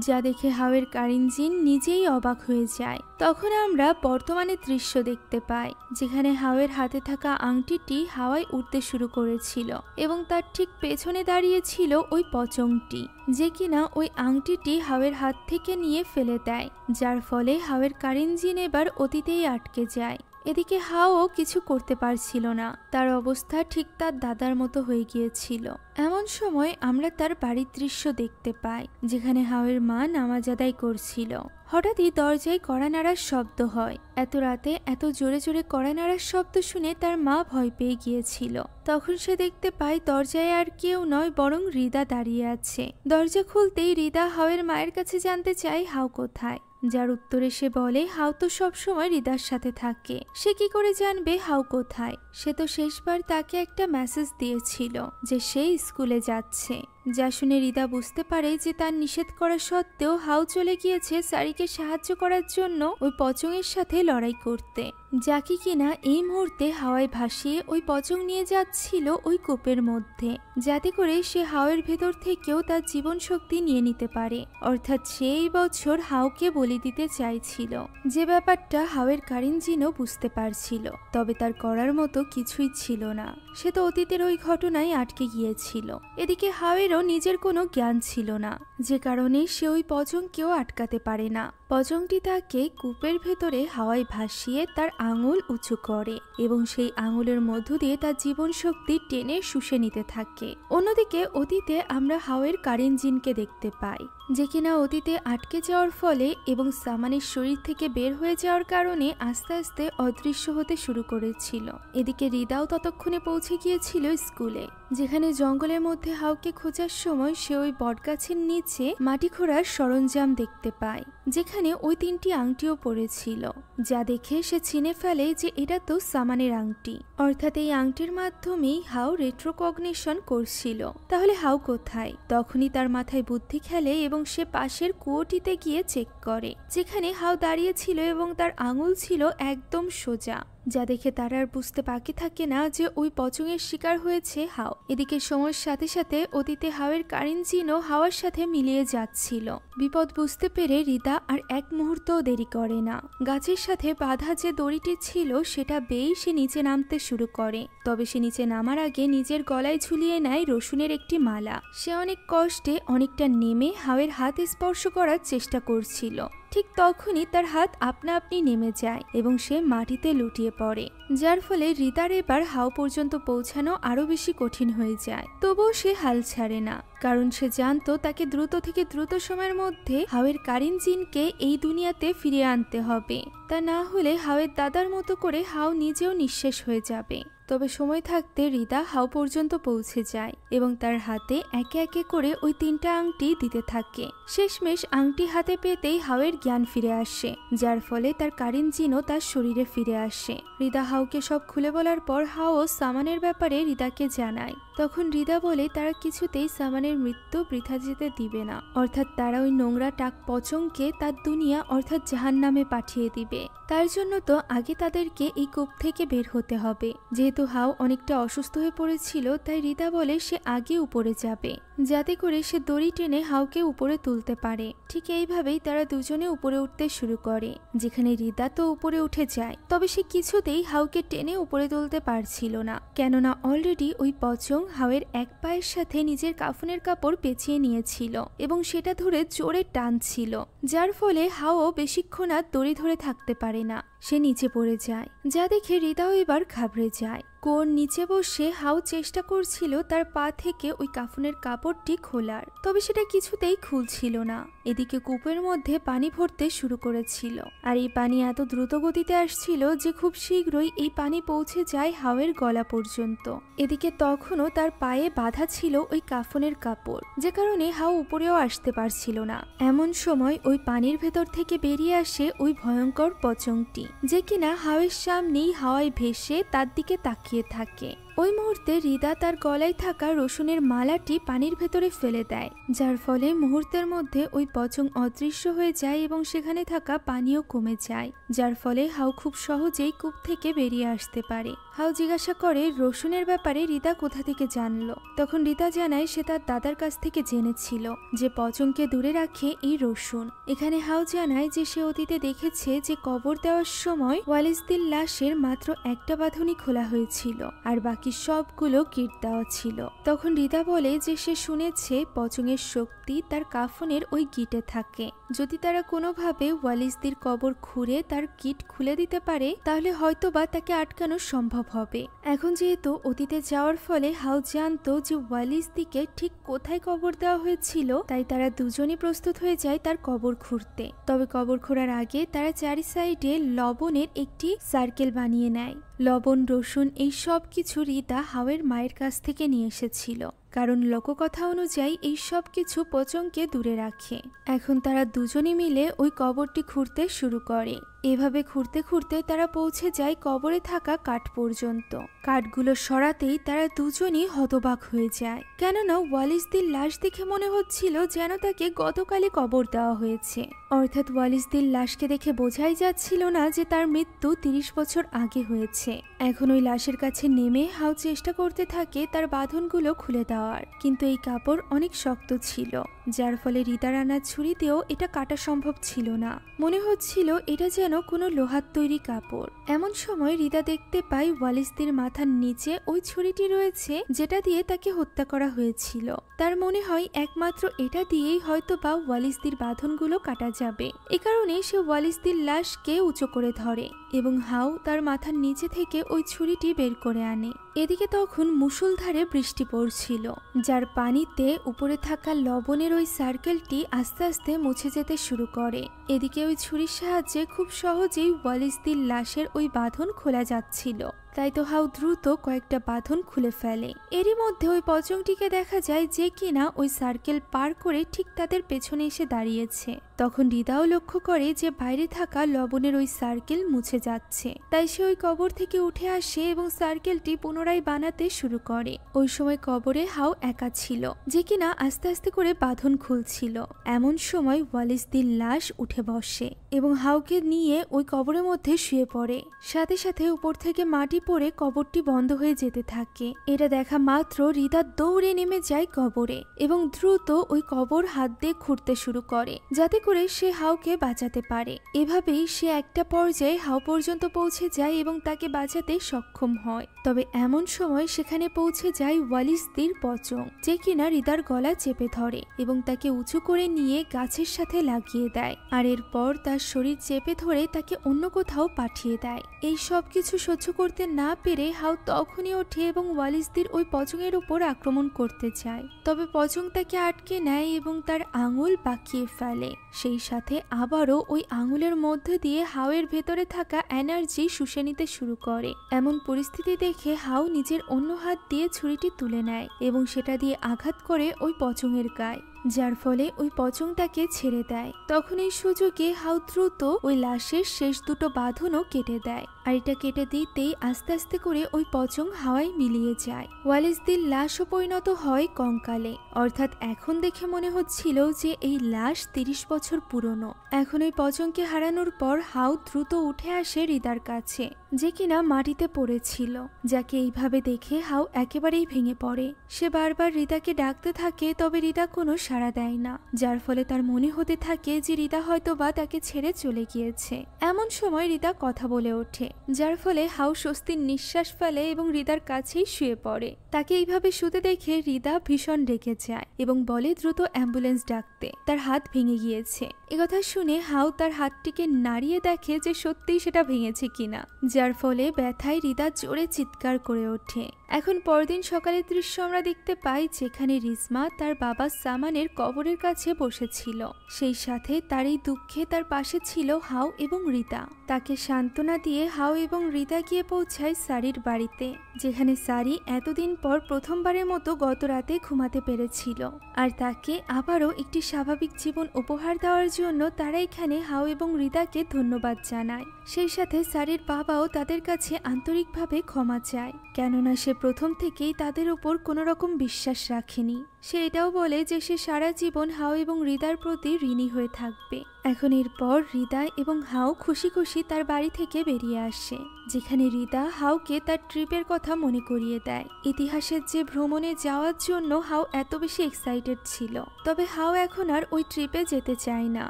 যা দেখে হাওয়ের কারিন জিন নিজেই অবাক হয়ে যায়। তখন আমরা বর্তমানে দৃশ্য দেখতে পাই, যেখানে হাওয়ের হাতে থাকা আংটিটি হাওয়ায় উঠতে শুরু করেছিল এবং তার ঠিক পেছনে দাঁড়িয়ে ছিল ওই পচংটি, যে কিনা ওই আংটিটি হাওয়ের হাত থেকে নিয়ে ফেলে দেয়, যার ফলে হাওয়ের কারিন জিন এবার অতীতেই আটকে যায়। এদিকে হাওও কিছু করতে পারছিল না, তার অবস্থা ঠিক তার দাদার মতো হয়ে গিয়েছিল। এমন সময় আমরা তার বাড়ির দৃশ্য দেখতে পাই, যেখানে হাওয়ের মা নামাজ আদায় করছিল। হঠাৎই দরজায় কড়া নাড়ার শব্দ হয়। এত রাতে এত জোরে জোরে কড়া নাড়ার শব্দ শুনে তার মা ভয় পেয়ে গিয়েছিল। তখন সে দেখতে পায় দরজায় আর কেউ নয়, বরং রিদা দাঁড়িয়ে আছে। দরজা খুলতেই রিদা হাওয়ের মায়ের কাছে জানতে চায় হাও কোথায়, যার উত্তরে সে বলে হাও তো সবসময় রিদার সাথে থাকে, সে কি করে জানবে হাও কোথায়? সে তো শেষবার তাকে একটা মেসেজ দিয়েছিল যে সে স্কুলে যাচ্ছে। যা শুনে রিদা বুঝতে পারে যে তার নিষেধ করা সত্ত্বেও হাও চলে গিয়েছে সারিকে সাহায্য করার জন্য ওই পচংয়ের সাথে লড়াই করতে, যাকে কিনা এই মুহূর্তে হাওয়ায় ভাসিয়ে ওই পচং নিয়ে যাচ্ছিল ওই কূপের মধ্যে, যাতে করে সে হাওয়ের ভেতর থেকেও তার জীবন শক্তি নিয়ে নিতে পারে। অর্থাৎ সেই বছর হাওকে বলি দিতে চাইছিল, যে ব্যাপারটা হাওয়ের কারিন জিনও বুঝতে পারছিল, তবে তার করার মতো কিছুই ছিল না। সে তো অতীতের ওই ঘটনায় আটকে গিয়েছিল। এদিকে হাওয়েরও নিজের কোনো জ্ঞান ছিল না, যে কারণে সে ওই পচংকেও আটকাতে পারে না। পচংটি তাকে কূপের ভেতরে হাওয়ায় ভাসিয়ে তার আঙুল উঁচু করে এবং সেই আঙুলের মধ্য দিয়ে তার জীবন শক্তি টেনে শুষে নিতে থাকে। অন্যদিকে অতীতে আমরা হাওয়ের কারিন জিনকে দেখতে পাই, যে কিনা অতীতে আটকে যাওয়ার ফলে এবং সামানের শরীর থেকে বের হয়ে যাওয়ার কারণে আস্তে আস্তে অদৃশ্য হতে শুরু করেছিল। এদিকে রিদাও ততক্ষণে পৌঁছে গিয়েছিল স্কুলে, যেখানে জঙ্গলের মধ্যে হাওকে খোঁজার সময় সে ওই বটগাছের নিচে মাটি খোঁড়ার সরঞ্জাম দেখতে পায়, যেখানে ওই 3টি আংটিও পড়েছিল, যা দেখে সে চিনে ফেলে যে এটা তো সামানের আংটি। অর্থাৎ এই আংটির মাধ্যমেই হাও রেট্রোকগনিশন করছিল। তাহলে হাও কোথায়? তখনই তার মাথায় বুদ্ধি খেলে এবং সে পাশের কুয়োটিতে গিয়ে চেক করে, যেখানে হাও দাঁড়িয়ে ছিল এবং তার আঙুল ছিল একদম সোজা, যা দেখে তার আর বুঝতে বাকি থাকে না যে ওই পচংয়ের শিকার হয়েছে হাও। এদিকে সময়ের সাথে সাথে অতীতে হাওয়ের কারিন জিনও হাওয়ার সাথে মিলিয়ে যাচ্ছিল। বিপদ বুঝতে পেরে রিদা আর এক মুহূর্তও দেরি করে না, গাছের সাথে বাঁধা যে দড়িটি ছিল সেটা বেয়েই সে নিচে নামতে শুরু করে। তবে সে নিচে নামার আগে নিজের গলায় ঝুলিয়ে নেয় রসুনের একটি মালা। সে অনেক কষ্টে অনেকটা নেমে হাওয়ের হাত স্পর্শ করার চেষ্টা করছিল। ঠিক তখনই তার হাত আপনা আপনি নেমে যায় এবং সে মাটিতে লুটিয়ে পড়ে, যার ফলে রিদার এবার হাও পর্যন্ত পৌঁছানো আরো বেশি কঠিন হয়ে যায়। তবুও সে হাল ছাড়ে না, কারণ সে জানতো তাকে দ্রুত থেকে দ্রুত সময়ের মধ্যে হাওয়ের কারিন জিনকে এই দুনিয়াতে ফিরিয়ে আনতে হবে। তা না হলে হাওয়ের দাদার মতো করে হাও নিজেও নিঃশেষ হয়ে যাবে। তবে সময় থাকতে রিদা হাও পর্যন্ত পৌঁছে যায় এবং তার হাতে একে একে করে ওই 3টা আংটি দিতে থাকে। শেষমেশ আংটি হাতে পেতেই হাওয়ের জ্ঞান ফিরে আসে, যার ফলে তার কারেনজিনও তার শরীরে ফিরে আসে। রিদা হাওকে সব খুলে বলার পর হাও সামানের ব্যাপারে রিদাকে জানায়। তখন রিদা বলে তারা কিছুতেই সামানের মৃত্যু বৃথা যেতে দিবে না, অর্থাৎ তারা ওই নোংরা টাক পচংকে তার দুনিয়া অর্থাৎ জাহান্নামে পাঠিয়ে দিবে। তার জন্য তো আগে তাদেরকে এই কূপ থেকে বের হতে হবে। যেহেতু হাও অনেকটা অসুস্থ হয়ে পড়েছিল, তাই রিদা বলে সে আগে উপরে যাবে, যাতে করে সে দড়ি টেনে হাওকে উপরে তুলতে পারে। ঠিক এইভাবেই তারা দুজনে উপরে উঠতে শুরু করে, যেখানে রিদা তো উপরে উঠে যায়, তবে সে কিছুতেই হাওকে টেনে উপরে তুলতে পারছিল না, কেননা অলরেডি ওই পচং হাওয়ের এক পায়ের সাথে নিজের কাফনের কাপড় পেঁচিয়ে নিয়েছিল এবং সেটা ধরে জোরে টানছিল, যার ফলে হাও বেশিক্ষণ আর দড়ি ধরে থাকতে পারে না, সে নিচে পড়ে যায়। যা দেখে রিদাও এবার ঘাবড়ে যায়। কোর নিচে বসে হাও চেষ্টা করছিল তার পা থেকে ওই কাফনের কাপড়টি খোলার, তবে সেটা কিছুতেই খুলছিল না। এদিকে কূপের মধ্যে পানি ভরতে শুরু করেছিল, আর এই পানি এত দ্রুত গতিতে আসছিল যে খুব শীঘ্রই এই পানি পৌঁছে যায় হাওয়ের গলা পর্যন্ত। এদিকে তখনও তার পায়ে বাঁধা ছিল ওই কাফনের কাপড়, যে কারণে হাও উপরেও আসতে পারছিল না। এমন সময় ওই পানির ভেতর থেকে বেরিয়ে আসে ওই ভয়ঙ্কর পচংটি, যে কিনা হাওয়ের সামনেই হাওয়ায় ভেসে তার দিকে তাকিয়ে থাকে। ওই মুহূর্তে রিদা তার গলায় থাকা রসুনের মালাটি পানির ভেতরে ফেলে দেয়, যার ফলে মুহূর্তের মধ্যে ওই পচং অদৃশ্য হয়ে যায় এবং সেখানে থাকা পানিও কমে যায়, যার ফলে হাও খুব সহজেই কূপ থেকে বেরিয়ে আসতে পারে। হাও জিজ্ঞাসা করে রসুনের ব্যাপারে রিদা কোথা থেকে জানলো। তখন রিদা জানায় সে তার দাদার কাছ থেকে জেনেছিল যে পচংকে দূরে রাখে এই রসুন। এখানে হাও জানায় যে সে অতীতে দেখেছে যে কবর দেওয়ার সময় ওয়ালিসদের লাশের মাত্র একটা বাঁধনই খোলা হয়েছিল, আর বাকি সবগুলো গিট দেওয়া ছিল। তখন রিদা বলে যে সে শুনেছে পচংয়ের শক্তি তার কাফনের ওই গিটে থাকে। যদি তারা কোনোভাবে ওয়ালিসদের কবর খুঁড়ে তার গিট খুলে দিতে পারে, তাহলে হয়তোবা তাকে আটকানো সম্ভব হবে। এখন যেহেতু অতীতে যাওয়ার ফলে হাও জানতো যে ওয়ালিসদিকে ঠিক কোথায় কবর দেওয়া হয়েছিল, তাই তারা দুজনই প্রস্তুত হয়ে যায় তার কবর খুঁড়তে। তবে কবর খোঁড়ার আগে তারা চারি সাইডে লবণের একটি সার্কেল বানিয়ে নেয়। লবণ, রসুন এই সব কিছু রিদা হাওয়ের মায়ের কাছ থেকে নিয়ে এসেছিল, কারণ লোককথা অনুযায়ী এই সব কিছু পচংকে দূরে রাখে। এখন তারা দুজনে মিলে ওই কবরটি খুঁড়তে শুরু করে। এভাবে খুঁড়তে খুঁড়তে তারা পৌঁছে যায় কবরে থাকা কাঠ পর্যন্ত। কাঠগুলো সরাতেই তারা দুজনই হতবাক হয়ে যায়, কেননা ওয়ালিসদের লাশ দেখে মনে হচ্ছিল যেন তাকে গতকালই কবর দেওয়া হয়েছে। অর্থাৎ ওয়ালিসদের লাশকে দেখে বোঝাই যাচ্ছিল না যে তার মৃত্যু 30 বছর আগে হয়েছে। এখন ওই লাশের কাছে নেমে হাও চেষ্টা করতে থাকে তার বাঁধনগুলো খুলে দেওয়ার, কিন্তু এই কাপড় অনেক শক্ত ছিল, যার ফলে রিদার আনা ছুরিতেও এটা কাটা সম্ভব ছিল না। মনে হচ্ছিল এটা যেন কোনো লোহার তৈরি কাপড়। এমন সময় রিদা দেখতে পায় ওয়ালিসদের মাথার নিচে ওই ছুরিটি রয়েছে, যেটা দিয়ে তাকে হত্যা করা হয়েছিল। তার মনে হয় একমাত্র এটা দিয়েই হয়তো বা ওয়ালিসদের বাঁধনগুলো কাটা যাবে। এ কারণে সে ওয়ালিসদের লাশকে উঁচু করে ধরে এবং হাও তার মাথার নিচে থেকে ওই ছুরিটি বের করে আনে। এদিকে তখন মুষলধারে বৃষ্টি পড়ছিল, যার পানিতে উপরে থাকা লবণের ওই সার্কেলটি আস্তে আস্তে মুছে যেতে শুরু করে। এদিকে ওই ছুরির সাহায্যে খুব সহজেই ওয়ালিসদের লাশের ওই বাঁধন খোলা যাচ্ছিল, তাই তো হাও দ্রুত কয়েকটা বাঁধন খুলে ফেলে। এরই মধ্যে ওই পচংটিকে দেখা যায় যে কিনা ওই সার্কেল পার করে ঠিক তাদের পেছনে এসে দাঁড়িয়েছে। তখন রিদাও লক্ষ্য করে যে বাইরে থাকা লবণের ওই সার্কেল মুছে যাচ্ছে, তাই সে ওই কবর থেকে উঠে আসে এবং সার্কেলটি পুনরায় বানাতে শুরু করে। ওই সময় কবরে হাও একা ছিল, যে কিনা আস্তে আস্তে করে বাঁধন খুলছিল। এমন সময় ওয়ালিসদের লাশ উঠে বসে এবং হাওকে নিয়ে ওই কবরের মধ্যে শুয়ে পড়ে। সাথে সাথে উপর থেকে মাটি পড়ে কবরটি বন্ধ হয়ে যেতে থাকে। এটা দেখা মাত্র রিদা দৌড়ে নেমে যায় কবরে এবং দ্রুত ওই কবর হাত দিয়ে খুঁড়তে শুরু করে, যাতে করে সে হাওকে বাঁচাতে পারে। এভাবেই সে একটা পর্যায়ে হাও পর্যন্ত পৌঁছে যায় এবং তাকে বাঁচাতে সক্ষম হয়। তবে এমন সময় সেখানে পৌঁছে যায় ওয়ালিসদের পচং, যে কিনা রিদার গলা চেপে ধরে এবং তাকে উঁচু করে নিয়ে গাছের সাথে লাগিয়ে দেয়, আর এরপর তার শরীর চেপে ধরে তাকে অন্য কোথাও পাঠিয়ে দেয়। এই সব কিছু সহ্য করতে না পেরে হাউ তখনই ওঠে এবং ওয়ালিসদের ওই পচঙের উপর আক্রমণ করতে চায়। তবে পচং তাকে আটকে নেয় এবং তার আঙুল বাঁকিয়ে ফেলে। সেই সাথে আবারও ওই আঙুলের মধ্যে দিয়ে হাউয়ের ভেতরে থাকা এনার্জি শুষে নিতে শুরু করে। এমন পরিস্থিতি দেখে হাউ নিজের অন্য হাত দিয়ে ছুরিটি তুলে নেয় এবং সেটা দিয়ে আঘাত করে ওই পচঙের গায়ে, যার ফলে ওই পচং তাকে ছেড়ে দেয়। তখন এই সুযোগে হাউ দ্রুত ওই লাশের শেষ দুটো বাঁধনও কেটে দেয়, আর এটা কেটে দিতেই আস্তে আস্তে করে ওই পচং হাওয়ায় মিলিয়ে যায়। ওয়ালিসদের লাশও পরিণত হয় কঙ্কালে, অর্থাৎ এখন দেখে মনে হচ্ছিল যে এই লাশ 30 বছর পুরনো। এখন ওই পচংকে হারানোর পর হাউ দ্রুত উঠে আসে রিদার কাছে, যে কিনা মাটিতে পড়েছিল। যাকে এইভাবে দেখে হাউ একেবারেই ভেঙে পড়ে। সে বারবার রিদাকে ডাকতে থাকে, তবে রিদা কোনো সাড়া দেয় না, যার ফলে তার মনে হতে থাকে যে রিদা হয়তোবা তাকে ছেড়ে চলে গিয়েছে। এমন সময় রিদা কথা বলে ওঠে, যার ফলে হাউ স্বস্তির নিঃশ্বাস ফেলে এবং রিদার কাছেই শুয়ে পড়ে। তাকে এইভাবে শুতে দেখে রিদা ভীষণ রেগে যায় এবং বলে দ্রুত অ্যাম্বুলেন্স ডাকতে, তার হাত ভেঙে গিয়েছে। একথা শুনে হাউ তার হাতটিকে নাড়িয়ে দেখে যে সত্যিই সেটা ভেঙেছে কিনা, যার ফলে ব্যথায় রিদা জোরে চিৎকার করে ওঠে। এখন পরদিন সকালের দৃশ্য আমরা দেখতে পাই, যেখানে রিজমা তার বাবা সামানের কবরের কাছে বসেছিল। সেই সাথে তার এই দুঃখে তার পাশে ছিল হাউ এবং রিদা। তাকে সান্ত্বনা দিয়ে হাউ এবং রিদা গিয়ে পৌঁছায় সারির বাড়িতে, যেখানে সারি এতদিন পর প্রথমবারের মতো গত রাতে ঘুমাতে পেরেছিল। আর তাকে আবারও একটি স্বাভাবিক জীবন উপহার দেওয়ার জন্য তারা এখানে হাউ এবং রিদাকে ধন্যবাদ জানায়। সেই সাথে সারির বাবাও তাদের কাছে আন্তরিকভাবে ক্ষমা চায়, কেননা সে প্রথম থেকেই তাদের উপর কোনো রকম বিশ্বাস রাখেনি। সে এটাও বলে যে সে সারা জীবন হাউ এবং রিদার প্রতি ঋণী হয়ে থাকবে। এখন এরপর রিদা এবং হাউ খুশি খুশি তার বাড়ি থেকে বেরিয়ে আসে, যেখানে রিদা হাউকে তার ট্রিপের কথা মনে করিয়ে দেয়। ইতিহাসের যে ভ্রমণে যাওয়ার জন্য হাউ এত বেশি এক্সাইটেড ছিল। তবে হাউ এখন আর ওই ট্রিপে যেতে চায় না,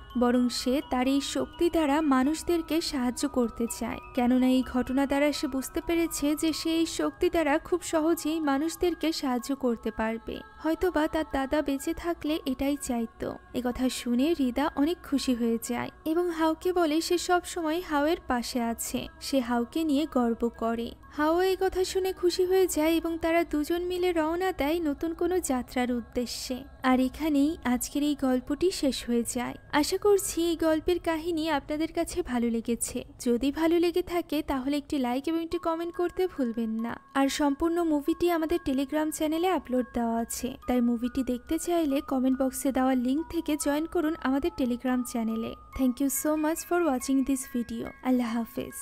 বরং সে তার এই শক্তি দ্বারা মানুষদেরকে সাহায্য করতে চায়। কেননা এই ঘটনা দ্বারা সে বুঝতে পেরেছে যে সে এই শক্তি দ্বারা খুব সহজেই মানুষদেরকে সাহায্য করতে পারবে। হয়তোবা তার দাদা বেঁচে থাকলে এটাই চাইতো। একথা শুনে রিদা অনেক খুশি হয়ে যায় এবং হাউকে বলে সে সব সময় হাউয়ের পাশে আছে। সে হাউকে নিয়ে গর্ব করে। হাউ এই কথা শুনে খুশি হয়ে যায় এবং তারা দুজন মিলে রওনা দেয় নতুন কোনো যাত্রার উদ্দেশ্যে। আর এখানেই আজকের এই গল্পটি শেষ হয়ে যায়। আশা করছি এই গল্পের কাহিনী আপনাদের কাছে ভালো লেগেছে। যদি ভালো লেগে থাকে তাহলে একটি লাইক এবং একটি কমেন্ট করতে ভুলবেন না। আর সম্পূর্ণ মুভিটি আমাদের টেলিগ্রাম চ্যানেলে আপলোড দেওয়া আছে, তাই মুভিটি দেখতে চাইলে কমেন্ট বক্সে দেওয়া লিঙ্ক থেকে জয়েন করুন আমাদের টেলিগ্রাম চ্যানেলে। Thank you so much for watching this video. আল্লাহ হাফেজ।